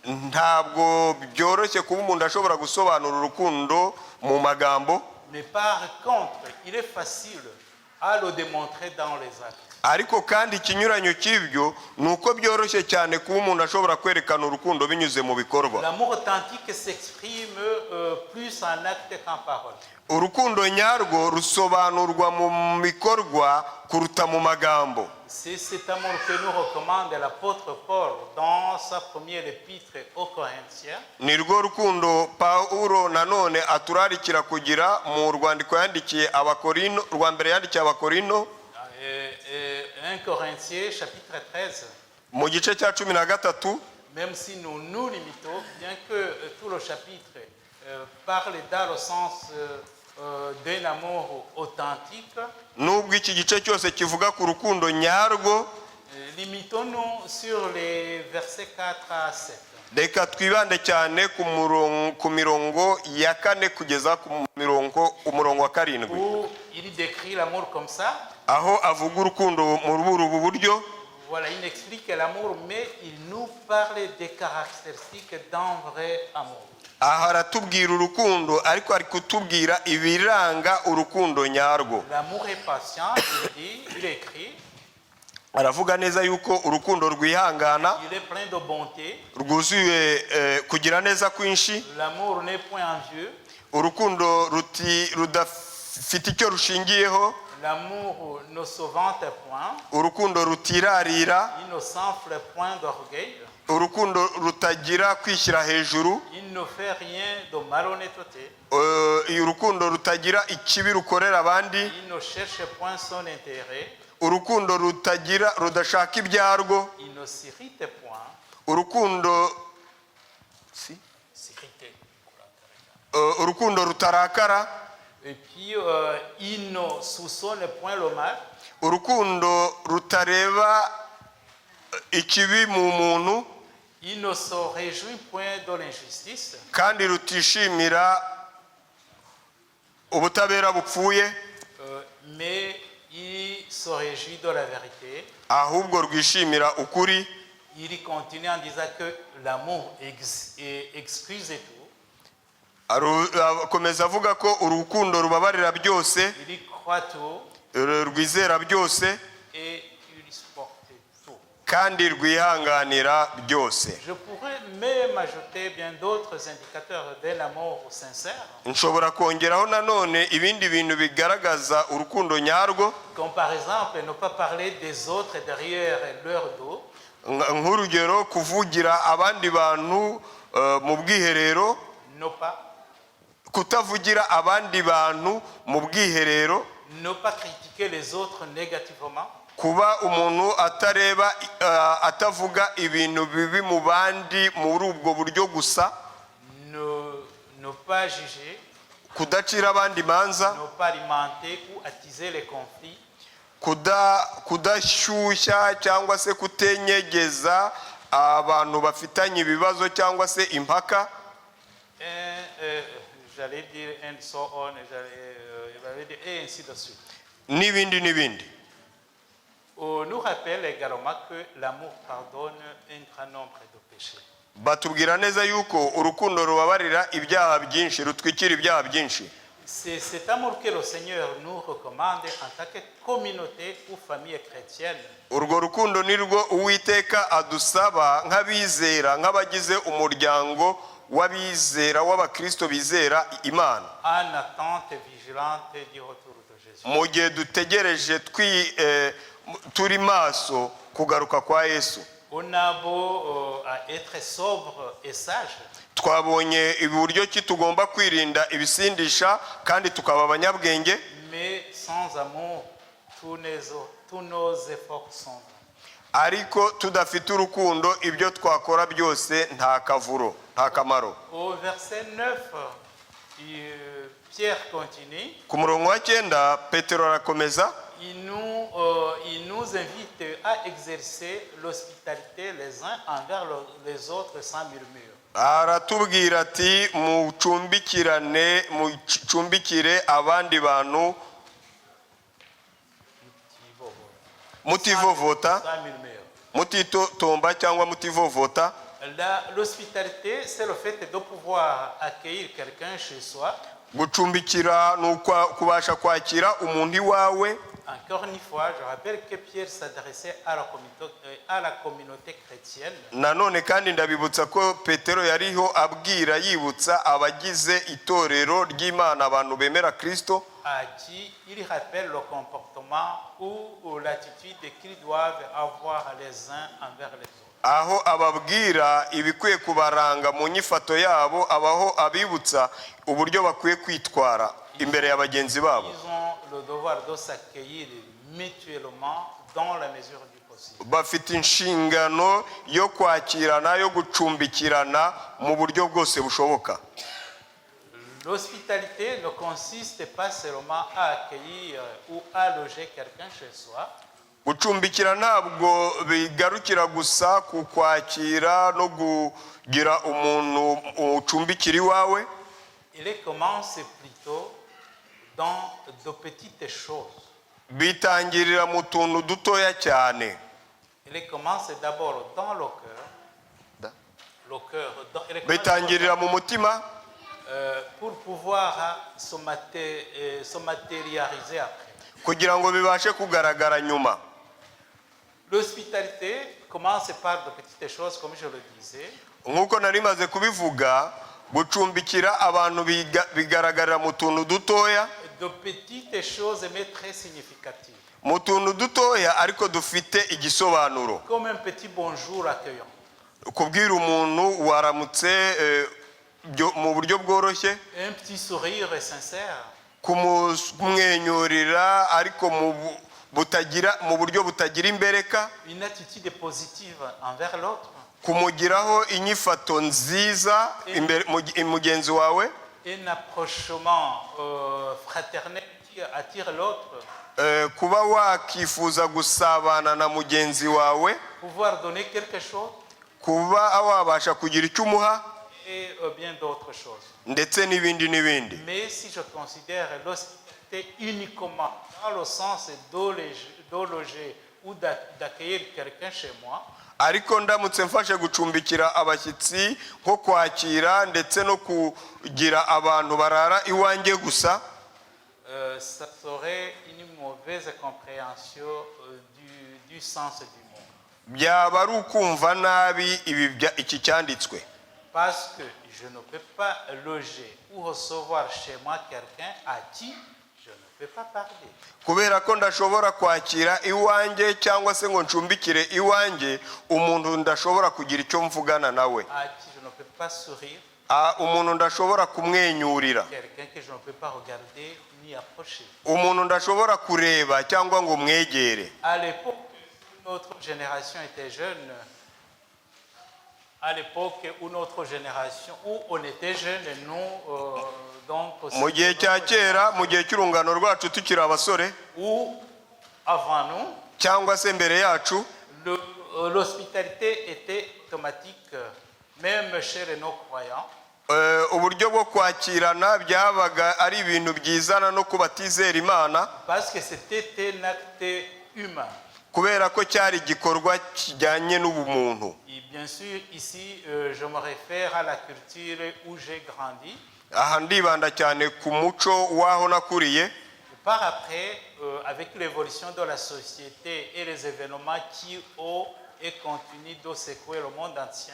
S3: Ntabwo byoroshye kuba umuntu ashobora gusobanura urukundo mu magambo,
S2: mais par contre, il est facile à le démontrer dans les actes.
S3: ariko kandi ikinyuranyo cy'ibyo ni uko byoroshye cyane kuba umuntu ashobora kwerekana urukundo binyuze mu bikorwa.
S2: L'amour authentique s'exprime plus en acte qu'en parole.
S3: Urukundo nyarwo rusobanurwa mu bikorwa kuruta mu magambo.
S2: C'est cet amour que nous recommande l'apôtre Paul dans sa première épître aux Corinthiens.
S3: Ni rwo rukundo Pawulo nanone aturarikira kugira mu rwandiko yandikiye Abakorino, rwa mbere yandikiye Abakorino,
S2: 1 Corinthiens chapitre 13.
S3: mu gice cya 13.
S2: Même si nous nous limitons, bien que tout le chapitre parle dans le sens d'un amour authentique,
S3: Nubwo iki gice cyose kivuga ku rukundo nyarwo,
S2: limitons-nous sur les versets 4 à 7.
S3: reka twibande cyane ku mirongo ya 4 kugeza ku umurongo wa 7,
S2: Où il décrit l'amour comme ça.
S3: aho avuga urukundo mu ubu buryo.
S2: Voilà, il explique l'amour, mais il nous parle des caractéristiques d'un vrai amour.
S3: Aha aratubwira urukundo, ariko ari kutubwira ibiranga urukundo nyarwo.
S2: L'amour est patient, il écrit,
S3: Aravuga neza yuko urukundo rwihangana,
S2: il est plein de bonté.
S3: rwuzuye kugira neza kwinshi,
S2: L'amour n'est point envieux.
S3: urukundo rudafite icyo rushingiyeho,
S2: L'amour ne se vante point.
S3: urukundo rutirarira,
S2: Il ne s'enfle point d'orgueil.
S3: urukundo rutagira kwishyira hejuru,
S2: Il ne fait rien de malhonnêteté.
S3: urukundo rutagira ikibi rukorera abandi,
S2: Il ne cherche point son intérêt.
S3: urukundo rudashaka ibyarwo,
S2: Il ne s'irrite point.
S3: urukundo
S2: S'irriter.
S3: urukundo rutarakara,
S2: Et puis, il ne soupçonne point le mal.
S3: urukundo rutareba ikibi mu muntu,
S2: Il ne se réjouit point de l'injustice.
S3: kandi rutishimira ubutabera bupfuye,
S2: Mais il se réjouit de la vérité.
S3: ahubwo rwishimira ukuri.
S2: Il continue en disant que l'amour excuse tout.
S3: Akomeza avuga ko urukundo rubabarira byose,
S2: Il croit tout
S3: rwizera byose,
S2: et il supporte tout.
S3: kandi rwihanganira byose.
S2: Je pourrais même ajouter bien d'autres indicateurs d'un amour sincère,
S3: Nshobora kongeraho nanone ibindi bintu bigaragaza urukundo nyarwo,
S2: comme par exemple ne pas parler des autres derrière leur dos,
S3: nk'urugero kuvugira abandi bantu mu bwiherero,
S2: ne pas
S3: kutavugira abandi bantu mu bwiherero,
S2: ne pas critiquer les autres négativement,
S3: kuba umuntu atavuga ibintu bibi mu bandi muri ubwo buryo gusa,
S2: ne pas juger,
S3: kudacira abandi imanza,
S2: ne pas alimenter ou attiser les conflits,
S3: kudashyushya cyangwa se kutenyegeza abantu bafitanye ibibazo cyangwa se impaka,
S2: j'allais dire and so on, il va dire et ainsi de suite.
S3: n'ibindi n'ibindi.
S2: On nous rappelle également que l'amour pardonne un grand nombre de péchés.
S3: Batubwira neza yuko urukundo rubabarira ibyaha byinshi, rutwikira ibyaha byinshi.
S2: C'est cet amour que le Seigneur nous recommande en tant que communauté ou famille chrétienne.
S3: Urwo rukundo nirwo Uwiteka adusaba nk'abizera, nk'abagize umuryango w'abizera w'abakristo bizera Imana,
S2: En attente vigilante du retour de Jésus.
S3: mu gihe dutegereje turi maso kugaruka kwa Yesu.
S2: On a beau être sobre et sage,
S3: Twabonye uburyo ki tugomba kwirinda ibisindisha kandi tukaba abanyabwenge,
S2: mais sans amour, tous nos efforts sont vains.
S3: ariko tudafite urukundo ibyo twakora byose nta kavuro, nta kamaro.
S2: Au verset 9, Pierre continue.
S3: Ku murongo wa 9 Petero arakomeza,
S2: Il nous invite à exercer l'hospitalité les uns envers les autres sans murmure.
S3: aratubwira ati mucumbikire abandi bantu mutivovota,
S2: Sans murmure.
S3: mutitotomba cyangwa mutivovota.
S2: L'hospitalité, c'est le fait de pouvoir accueillir quelqu'un chez soi.
S3: Gucumbikira ni kubasha kwakira umuntu iwawe.
S2: Encore une fois, je rappelle que Pierre s'adressait à la communauté chrétienne.
S3: Nanone kandi ndabibutsa ko Petero yariho abwira yibutsa abagize itorero ry'Imana, abantu bemera Kristo,
S2: À qui il rappelle le comportement ou l'attitude qu'ils doivent avoir les uns envers les autres.
S3: aho ababwira ibikwiye kubaranga mu nyifato yabo, abaho abibutsa uburyo bakwiye kwitwara imbere ya bagenzi babo.
S2: Ils ont le devoir de s'accueillir mutuellement dans la mesure du possible.
S3: Bafite inshingano yo kwakirana, yo gucumbikirana mu buryo bwose bushoboka.
S2: L'hospitalité ne consiste pas seulement à accueillir ou à loger quelqu'un chez soi,
S3: Gucumbikira ntabwo bigarukira gusa ku kwakira no kugira umuntu ucumbikira iwawe.
S2: il commence plutôt dans de petites choses.
S3: Bitangirira mu tuntu dutoya cyane.
S2: Il commence d'abord dans le cœur. Le cœur. Il commence
S3: Bitangirira mu mutima
S2: pour pouvoir se matérialiser après.
S3: kugira ngo bibashe kugaragara nyuma.
S2: L'hospitalité commence par de petites choses, comme je le disais.
S3: Nk'uko nari maze kubivuga, gucumbikira abantu bigaragarira mu tuntu dutoya,
S2: De petites choses mais très significatives.
S3: mu tuntu dutoya ariko dufite igisobanuro.
S2: Comme un petit bonjour accueillant.
S3: Kubwira umuntu waramutse mu buryo bworoshye,
S2: Un petit sourire sincère.
S3: kumwenyurira ariko mu buryo butagira imbereka,
S2: Une attitude positive envers l'autre.
S3: kumugiraho inyifato nziza imbere mugenzi wawe,
S2: Un approchement fraternel qui attire l'autre.
S3: kuba wakifuza gusabana na mugenzi wawe,
S2: Pouvoir donner quelque chose
S3: kuba wabasha kugira icyo umuha,
S2: et bien d'autres choses.
S3: ndetse n'ibindi n'ibindi.
S2: Mais si je considère l'hospitalité uniquement dans le sens de loger ou d'accueillir quelqu'un chez moi,
S3: Ariko ndamutse mfashe gucumbikira abashyitsi nko kwakira ndetse no kugira abantu barara iwanjye gusa,
S2: ça serait une mauvaise compréhension du sens du mot.
S3: byaba ari ukumva nabi iki cyanditswe.
S2: Parce que je ne peux pas loger ou recevoir chez moi quelqu'un à qui je ne peux pas parler.
S3: Kubera ko ndashobora kwakira iwanjye cyangwa se ngo ncumbikire iwanjye umuntu ndashobora kugira icyo mvugana nawe,
S2: À qui je ne peux pas sourire,
S3: umuntu ndashobora kumwenyurira,
S2: quelqu'un que je ne peux pas regarder ni approcher.
S3: umuntu ndashobora kureba cyangwa ngo mwegere.
S2: À l'époque où notre génération était jeune, à l'époque où notre génération, où on était jeune, nous, donc,
S3: Mu gihe cya kera, mu gihe cy'urungano rwacu tukiri abasore
S2: ou avant nous,
S3: cyangwa se mbere yacu,
S2: l'hospitalité était automatique, même chez les non-croyants,
S3: uburyo bwo kwakirana byabaga ari ibintu byizana no ku batizera Imana
S2: parce que c'était un acte humain.
S3: kubera ko cyari igikorwa kijyanye n'ubumuntu.
S2: Et bien sûr, ici, je me réfère à la culture où j'ai grandi.
S3: Aha ndibanda cyane ku muco w'aho nakuriye.
S2: Par après, avec l'évolution de la société et les événements qui ont et continuent de secouer le monde entier,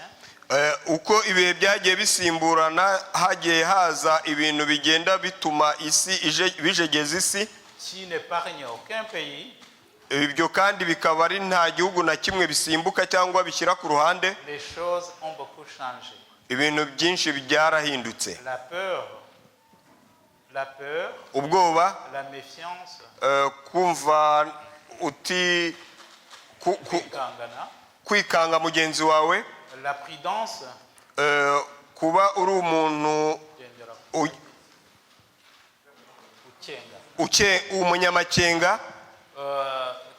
S3: uko ibihe byagiye bisimburana hagiye haza ibintu bigenda bituma isi bijegeza isi,
S2: qui n'épargne aucun pays,
S3: ibyo kandi bikaba ari nta gihugu na kimwe bisimbuka cyangwa bishyira ku ruhande.
S2: les choses ont beaucoup changé.
S3: Ibintu byinshi byarahindutse.
S2: La peur,
S3: Ubwoba,
S2: la méfiance,
S3: kumva uti kwikanga mugenzi wawe,
S2: la prudence,
S3: kuba uri umuntu umunyamakenga.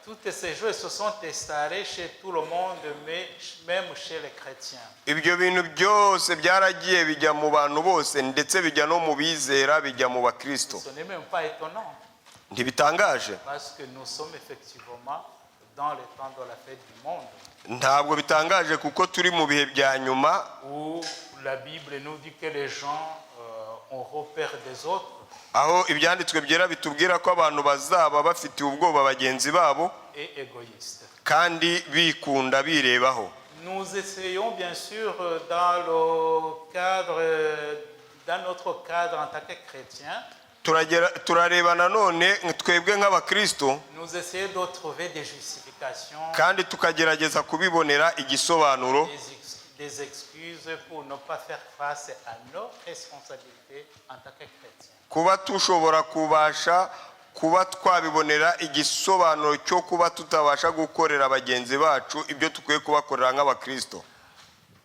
S2: toutes ces choses se sont installées chez tout le monde, mais même chez les chrétiens.
S3: Ibyo bintu byose byaragiye bijya mu bantu bose ndetse bijya no mu bizera, bijya mu bakristo.
S2: Ce n'est même pas étonnant,
S3: Ntibitangaje,
S2: parce que nous sommes effectivement dans le temps de la fête du monde,
S3: ntabwo bitangaje kuko turi mu bihe bya nyuma
S2: où la Bible nous dit que les gens ont repère des autres.
S3: aho ibyanditswe byera bitubwira ko abantu bazaba bafitiye ubwoba bagenzi babo
S2: Et égoïste.
S3: kandi bikunda birebaho.
S2: Nous essayons bien sûr dans notre cadre en tant que chrétiens,
S3: turareba nanone twebwe nk'abakristo
S2: nous essayons de trouver des justifications,
S3: kandi tukagerageza kubibonera igisobanuro,
S2: des excuses pour ne pas faire face à nos responsabilités en tant que chrétiens.
S3: kuba tushobora kuba twabibonera igisobanuro cyo kuba tutabasha gukorera bagenzi bacu ibyo tukwiye kubakorera nk'abakristo.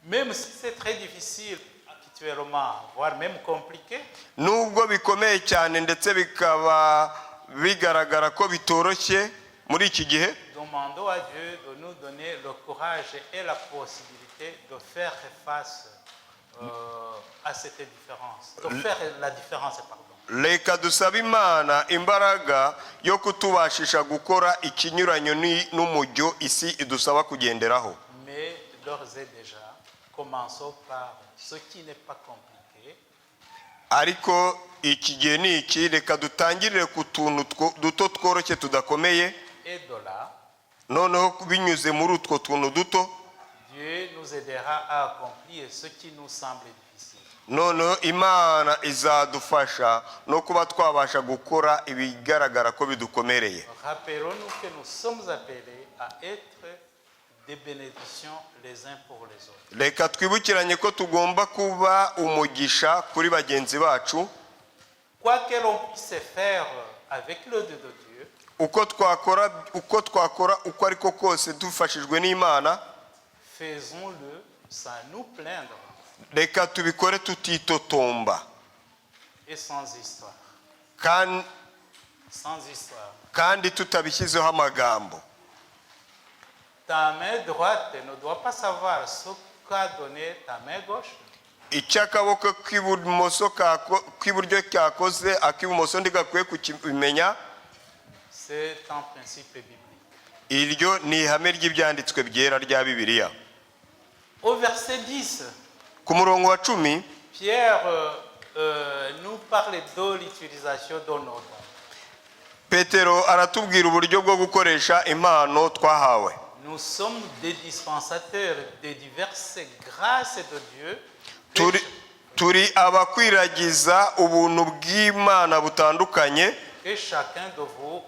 S2: Même si c'est très difficile actuellement, voire même compliqué,
S3: nubwo bikomeye cyane ndetse bikaba bigaragara ko bitoroshye muri iki gihe,
S2: demandons à Dieu de nous donner le courage et la possibilité de faire face à cette différence, de faire la différence, pardon.
S3: reka dusabe Imana imbaraga yo kutubashisha gukora ikinyuranyo n'umujyo isi idusaba kugenderaho.
S2: Mais d'ores et déjà, commençons par ce qui n'est pas compliqué.
S3: Ariko iki gihe ni iki, reka dutangirire ku tuntu duto tworoshye tudakomeye,
S2: Et de là,
S3: noneho binyuze muri utwo tuntu duto
S2: Dieu nous aidera à accomplir ce qui nous semble difficile.
S3: noneho Imana izadufasha no kuba twabasha gukora ibigaragara ko bidukomereye.
S2: Rappelons-nous que nous sommes appelés à être des bénédictions les uns pour les autres.
S3: Reka twibukiranye ko tugomba kuba umugisha kuri bagenzi bacu.
S2: Quoi que l'on puisse faire avec l'aide de Dieu,
S3: uko twakora uko ariko kose dufashijwe n'Imana,
S2: faisons-le sans nous plaindre
S3: reka tubikore tutitotomba
S2: et sans histoire.
S3: kandi tutabishyizeho amagambo.
S2: Ta main droite ne doit pas savoir ce qu'a donné ta main gauche.
S3: Icyo akaboko k'iburyo cyakoze ak'ibumoso ntigakwiye kukimenya.
S2: C'est un principe biblique.
S3: Iryo ni ihame ry'ibyanditswe byera rya Bibiliya.
S2: Au verset 10,
S3: ku murongo wa 10,
S2: Pierre nous parle de l'utilisation de nos dons.
S3: Petero aratubwira uburyo bwo gukoresha impano twahawe.
S2: Nous sommes des dispensateurs de diverses grâces de Dieu.
S3: Turi abakwiragiza ubuntu bw'Imana butandukanye.
S2: Que chacun de vous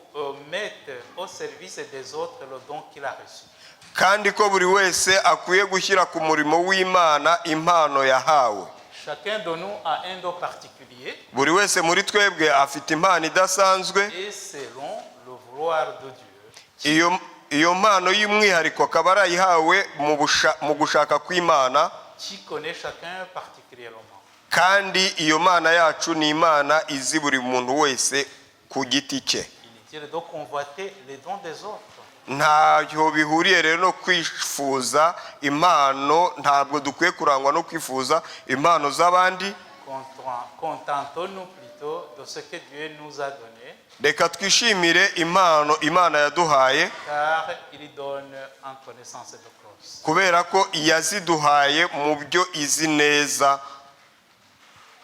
S2: mette au service des autres le don qu'il a reçu.
S3: Kandi ko buri wese akwiye gushyira ku murimo w'Imana impano yahawe.
S2: Chacun de nous a un don particulier.
S3: Buri wese muri twebwe afite impano idasanzwe.
S2: Et selon le vouloir de Dieu.
S3: Iyo mpano y'umwihariko akaba arayihawe mu gushaka kw'Imana.
S2: Qui connaît chacun particulièrement.
S3: Kandi iyo mana yacu ni Imana izi buri muntu wese ku giti cye.
S2: Inutile de convoiter les dons des autres.
S3: ntaho bihuriye rero no kwifuza impano. Ntabwo dukwiye kurangwa no kwifuza impano z'abandi.
S2: Contentons-nous plutôt de ce que Dieu nous a donné,
S3: Reka twishimire impano Imana yaduhaye,
S2: car il donne en connaissance de cause.
S3: kubera ko yaziduhaye mu byo izi neza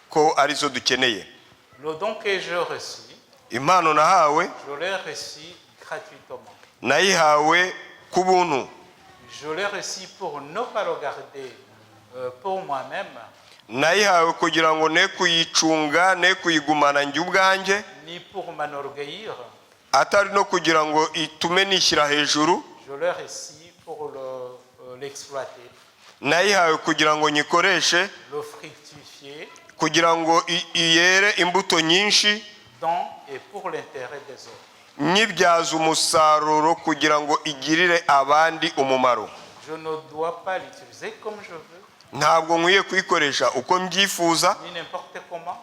S3: ko arizo dukeneye.
S2: Le don que j'ai reçu,
S3: Impano nahawe
S2: je l'ai reçu gratuitement.
S3: nayihawe ku buntu.
S2: Je l'ai reçu pour ne pas le garder pour moi-même,
S3: Nayihawe kugira ngo ne kuyicunga ne kuyigumana njye ubwanjye,
S2: ni pour m'enorgueillir.
S3: atari no kugira ngo itume nishyira hejuru.
S2: Je l'ai reçu pour l'exploiter,
S3: Nayihawe kugira ngo nyikoreshe,
S2: le fructifier
S3: kugira ngo iyere imbuto nyinshi,
S2: dans et pour l'intérêt des autres.
S3: nyibyaza umusaruro kugira ngo igirire abandi umumaro.
S2: Je ne dois pas l'utiliser comme je veux,
S3: Ntabwo nkwiye kuyikoresha uko mbyifuza,
S2: ni n'importe comment,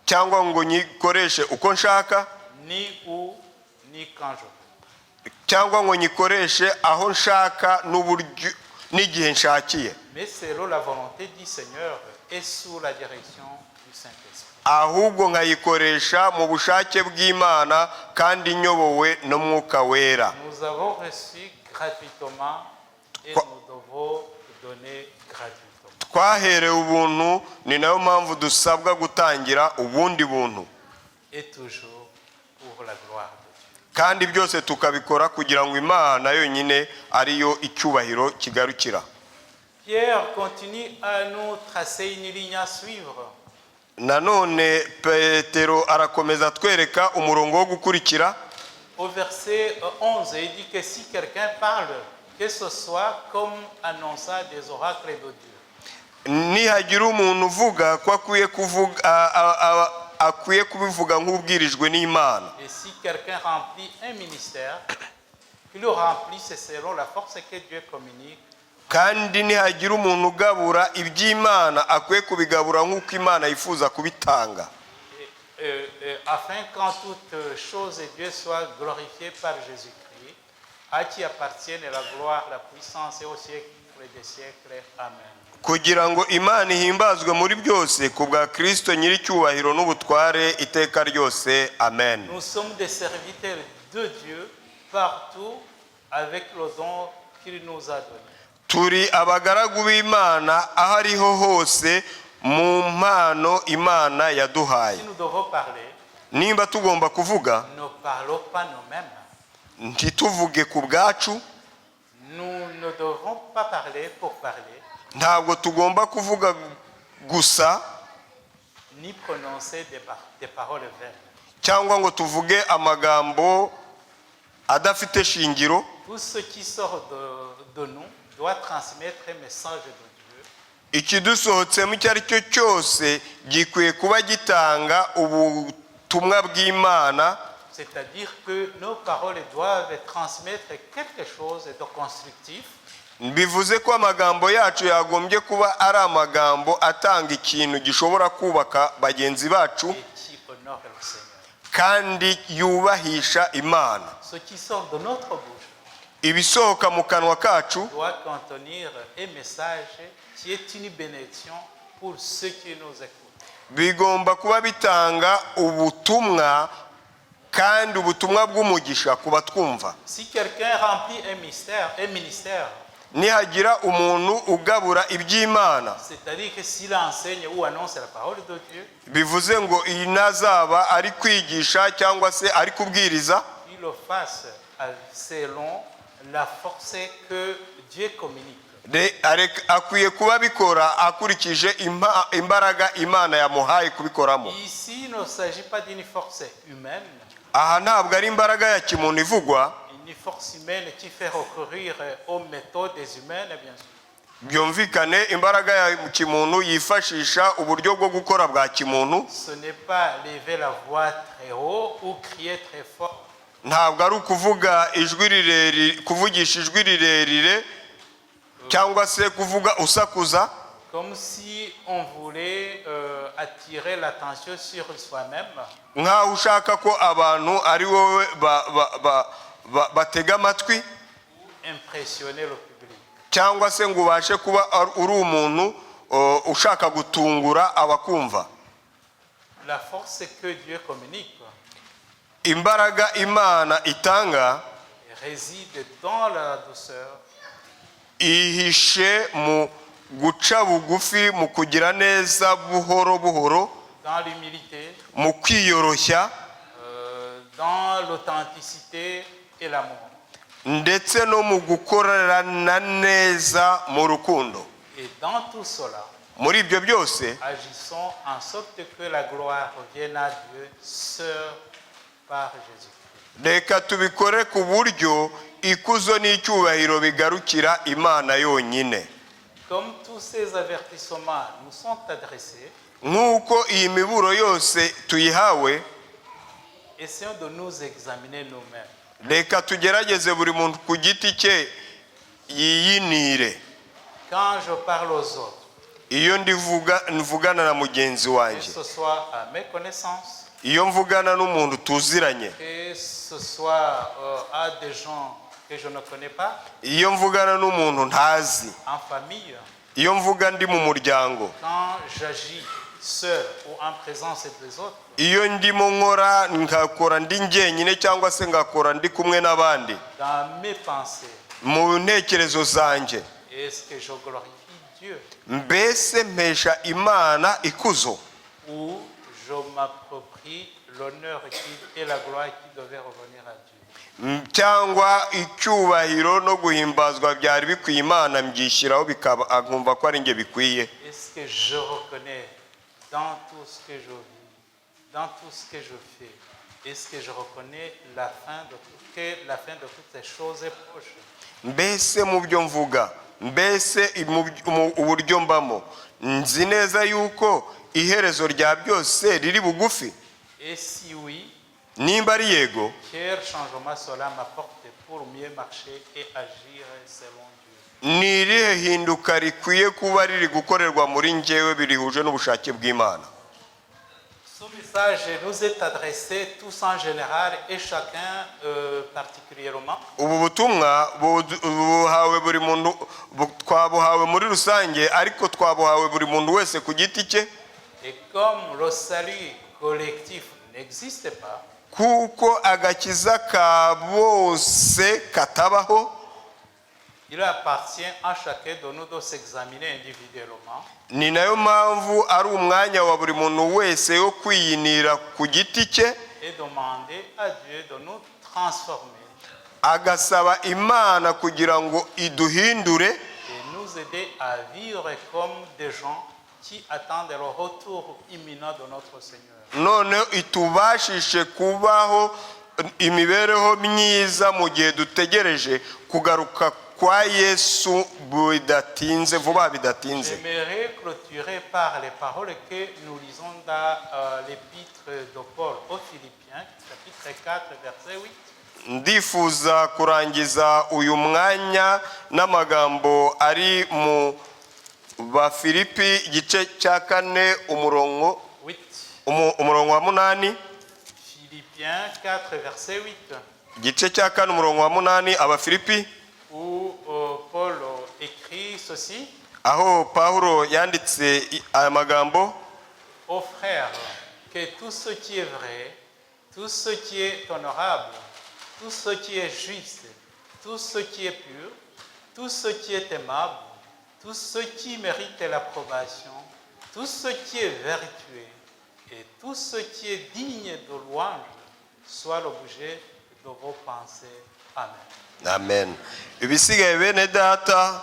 S3: cyangwa ngo nyikoreshe uko nshaka,
S2: ni où, ni quand je veux.
S3: cyangwa ngo nyikoreshe aho nshaka n'uburyo n'igihe nshakiye,
S2: Mais selon la volonté du Seigneur et sous la direction du Saint-Esprit.
S3: ahubwo nkayikoresha mu bushake bw'Imana kandi nyobowe n'Umwuka Wera.
S2: Nous avons reçu gratuitement et
S3: Quoi?
S2: nous devons donner gratuitement.
S3: Twaherewe ubuntu, ni nayo mpamvu dusabwa gutangira ubundi buntu,
S2: Et toujours pour la gloire de Dieu.
S3: kandi byose tukabikora kugira ngo Imana yonyine ariyo icyubahiro kigarukira.
S2: Pierre continue à nous tracer une ligne à suivre.
S3: Nanone Petero arakomeza atwereka umurongo wo gukurikira.
S2: Au verset 11, il dit que si quelqu'un parle, que ce soit comme annonçant des oracles de Dieu.
S3: Nihagira umuntu uvuga ko akwiye kubivuga nk'ubwirijwe n'Imana.
S2: Et si quelqu'un remplit un ministère, qu'il le remplisse selon la force que Dieu communique,
S3: Kandi nihagira umuntu ugabura iby'Imana akwiye kubigabura nk'uko Imana yifuza kubitanga,
S2: afin qu'en toutes choses Dieu soit glorifié par Jésus-Christ, à qui appartiennent la gloire, la puissance et au siècle des siècles. Amen.
S3: kugira ngo Imana ihimbazwe muri byose ku bwa Kristo nyiricyubahiro n'ubutware iteka ryose. Amen.
S2: Nous sommes des serviteurs de Dieu partout avec le don qu'il nous a donné.
S3: Turi abagaragu b'Imana aho ariho hose mu mpano Imana yaduhaye.
S2: Si nous devons parler,
S3: Nimba tugomba kuvuga,
S2: ne parlons pas nous-mêmes.
S3: ntituvuge ku bwacu.
S2: Nous ne devons pas parler pour parler,
S3: Ntabwo tugomba kuvuga gusa
S2: ni prononcer des paroles vaines.
S3: cyangwa ngo tuvuge amagambo adafite shingiro.
S2: Tout ce qui sort de nous doit transmettre un message de Dieu.
S3: Ikidusohotsemo icyo ari cyo cyose gikwiye kuba gitanga ubutumwa bw'Imana,
S2: C'est-à-dire que nos paroles doivent transmettre quelque chose de constructif
S3: bivuze ko amagambo yacu yagombye kuba ari amagambo atanga ikintu gishobora kubaka bagenzi bacu
S2: et qui honore le Seigneur.
S3: kandi yubahisha Imana.
S2: Ce qui sort de notre bouche
S3: Ibisohoka mu kanwa kacu
S2: doit contenir un message qui est une bénédiction pour ceux qui nous écoutent.
S3: bigomba kuba bitanga ubutumwa, kandi ubutumwa bw'umugisha ku batwumva.
S2: Si quelqu'un remplit un ministère,
S3: Nihagira umuntu ugabura iby'Imana,
S2: c'est-à-dire que s'il enseigne ou annonce la parole de Dieu,
S3: bivuze ngo iyi ntazaba ari kwigisha cyangwa se ari kubwiriza,
S2: il le fasse selon la force que Dieu communique.
S3: akwiye kuba abikora akurikije imbaraga Imana yamuhaye kubikoramo.
S2: Ici, il ne s'agit pas d'une force humaine,
S3: Aha ntabwo ari imbaraga ya kimuntu ivugwa,
S2: une force humaine qui fait recourir aux méthodes humaines, bien sûr.
S3: byumvikane imbaraga ya kimuntu yifashisha uburyo bwo gukora bwa kimuntu.
S2: Ce n'est pas lever la voix très haut ou crier très fort.
S3: Ntabwo ari ukuvuga ijwi rirerire, kuvugisha ijwi rirerire cyangwa se kuvuga usakuza,
S2: Comme si on voulait attirer l'attention sur soi-même.
S3: nk'aho ushaka ko abantu ari wowe batega amatwi.
S2: impressionner le public.
S3: cyangwa se ngo ubashe kuba uri umuntu ushaka gutungura abakumva.
S2: La force que Dieu communique
S3: Imbaraga Imana itanga
S2: réside dans la douceur,
S3: ihishe mu guca bugufi, mu kugira neza buhoro buhoro,
S2: dans l'humilité,
S3: mu kwiyoroshya,
S2: dans l'authenticité et l'amour.
S3: ndetse no mu gukorana neza mu rukundo.
S2: Et dans tout cela,
S3: Muri ibyo byose
S2: agissons en sorte que la gloire revienne à Dieu seul par Jésus-Christ.
S3: reka tubikore ku buryo ikuzo n'icyubahiro bigarukira Imana yonyine.
S2: Comme tous ces avertissements nous sont adressés,
S3: nk'uko iyi miburo yose tuyihawe,
S2: essayons de nous examiner nous-mêmes.
S3: reka tugerageze buri muntu ku giti cye yiyinire.
S2: Quand je parle aux autres,
S3: Iyo mvugana na mugenzi
S2: que
S3: wanjye,
S2: ce soit à mes connaissances,
S3: iyo mvugana n'umuntu tuziranye,
S2: que ce soit à des gens que je ne connais pas,
S3: iyo mvugana n'umuntu ntazi,
S2: en famille,
S3: iyo mvuga ndi mu muryango,
S2: quand j'agis seul ou en présence des autres,
S3: iyo ndimo nkora ngakora ndi njyenyine cyangwa se ngakora ndi kumwe n'abandi,
S2: dans mes pensées,
S3: mu ntekerezo zanjye,
S2: est-ce que je glorifie Dieu
S3: mbese mpesha Imana ikuzo,
S2: ou je m'approprie l'honneur et la gloire qui devaient revenir à Dieu?
S3: cyangwa icyubahiro no guhimbazwa byari bikwiye Imana mbyishyiraho bikaba akumva ko ari njye bikwiye.
S2: Est-ce que je reconnais dans tout ce que je vis, dans tout ce que je fais, est-ce que je reconnais que la fin de toutes ces choses est proche?
S3: Mbese mu byo mvuga, mbese uburyo mbamo, nzi neza yuko iherezo rya byose riri bugufi?
S2: Et si oui,
S3: Nimba ari yego,
S2: quel changement cela m'apporte pour mieux marcher et agir selon Dieu?
S3: ni irihe hinduka rikwiye kuba riri gukorerwa muri njyewe birihuje n'ubushake bw'Imana?
S2: Ce message nous est adressé tous en général et chacun particulièrement.
S3: Ubu butumwa buhawe buri muntu, twabuhawe muri rusange, ariko twabuhawe buri muntu wese ku giti cye.
S2: Et comme le salut collectif n'existe pas,
S3: kuko agakiza ka bose katabaho,
S2: il appartient à chacun de nous de s'examiner individuellement.
S3: ni nayo mpamvu ari umwanya wa buri muntu wese wo kwiyinira ku giti cye,
S2: Et demander à Dieu de nous transformer
S3: agasaba Imana kugira ngo iduhindure,
S2: et nous aider à vivre comme des gens qui attendent le retour imminent de notre Seigneur.
S3: none itubashishe kubaho imibereho myiza mu gihe dutegereje kugaruka kwa Yesu bidatinze, vuba bidatinze.
S2: J'aimerais clôturer par les paroles que nous lisons dans l'épître de Paul aux Philippiens, chapitre 4, verset 8.
S3: Ndifuza kurangiza uyu mwanya n'amagambo ari mu Bafilipi igice cya 4 umurongo wa 8.
S2: Philippiens 4, verset 8.
S3: Igice cya 4 umurongo wa 8, Abafilipi,
S2: Où Paul écrit ceci:
S3: aho Pawulo yanditse aya magambo:
S2: Ô frères, que tout ce qui est vrai, tout ce qui est honorable, tout ce qui est juste, tout ce qui est pur, tout ce qui est aimable, tout ce qui mérite l'approbation, tout ce qui est vertueux et tout ce qui est digne de louange soit l'objet de vos pensées. Amen.
S3: Amen. Ibisigaye bene data,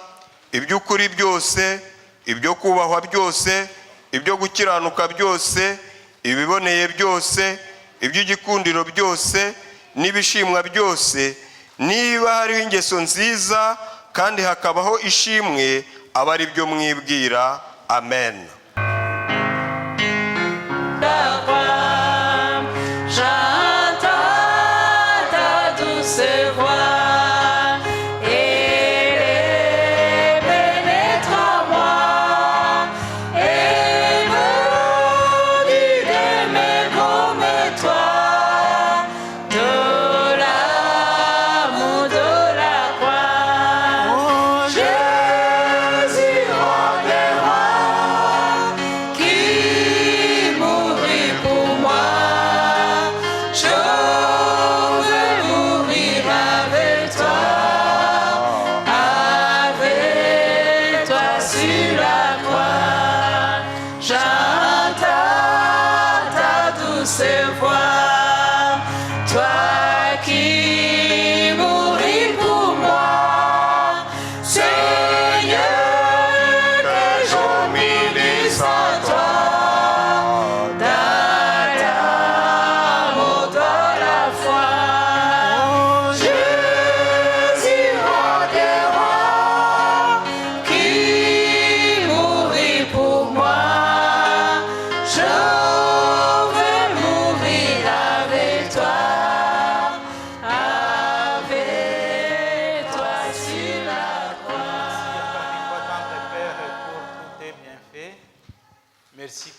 S3: iby'ukuri byose, ibyo kubahwa byose, ibyo gukiranuka byose, ibiboneye byose, iby'igikundiro byose, n'ibishimwa byose, niba hariho ingeso nziza kandi hakabaho ishimwe, aba ari byo mwibwira. Amen.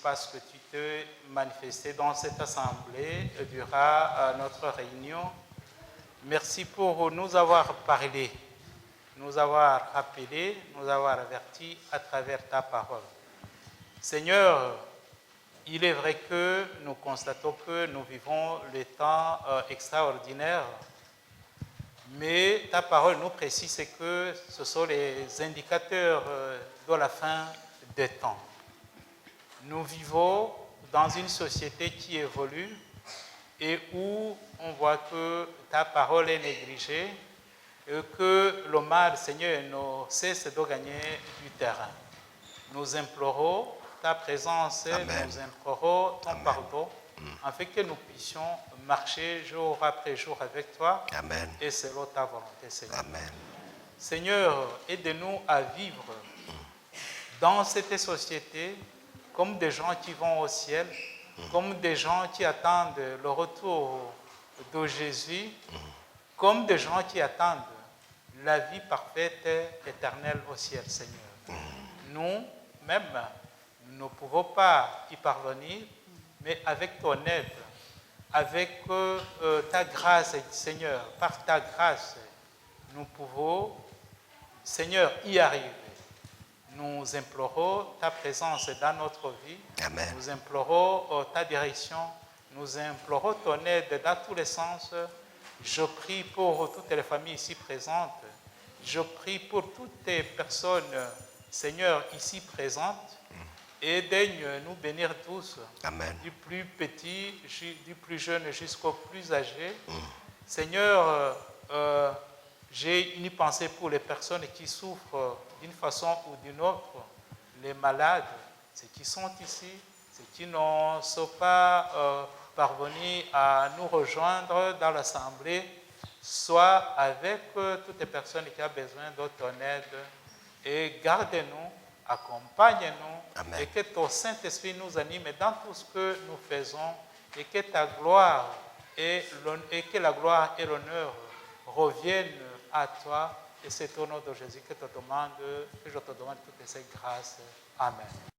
S2: parce que tu t'es manifesté dans cette assemblée durant notre réunion. Merci pour nous avoir parlé, nous avoir rappelé, nous avoir avertis à travers ta parole. Seigneur, il est vrai que nous constatons que nous vivons le temps extraordinaire, mais ta parole nous précise que ce sont les indicateurs de la fin des temps. Nous vivons dans une société qui évolue et où on voit que ta parole est négligée et que le mal, Seigneur, ne cesse de gagner du terrain. Nous implorons ta présence,
S3: Amen.
S2: nous implorons ton
S3: Amen.
S2: pardon, afin que nous puissions marcher jour après jour avec toi
S3: Amen.
S2: et selon ta volonté, Seigneur.
S3: Amen.
S2: Seigneur, aide-nous à vivre dans cette société comme des gens qui vont au ciel, comme des gens qui attendent le retour de Jésus, comme des gens qui attendent la vie parfaite éternelle au ciel, Seigneur. Nous, même, nous ne pouvons pas y parvenir, mais avec ton aide, avec ta grâce, Seigneur, par ta grâce, nous pouvons, Seigneur, y arriver. Nous implorons ta présence dans notre vie.
S3: Amen.
S2: Nous implorons ta direction. Nous implorons ton aide dans tous les sens. Je prie pour toutes les familles ici présentes. Je prie pour toutes les personnes, Seigneur, ici présentes. Et daigne nous bénir tous.
S3: Amen.
S2: Du plus petit, du plus jeune jusqu'au plus âgé. Seigneur, j'ai une pensée pour les personnes qui souffrent d'une façon ou d'une autre, les malades, ceux qui sont ici, ceux qui ne sont pas parvenus à nous rejoindre dans l'assemblée, soit avec toutes les personnes qui ont besoin de ton aide, et garde-nous, accompagne-nous,
S3: Amen.
S2: et que ton Saint-Esprit nous anime dans tout ce que nous faisons, et que ta gloire et que la gloire et l'honneur reviennent à toi, et c'est au nom de Jésus que je te demande toutes ces grâces. Amen.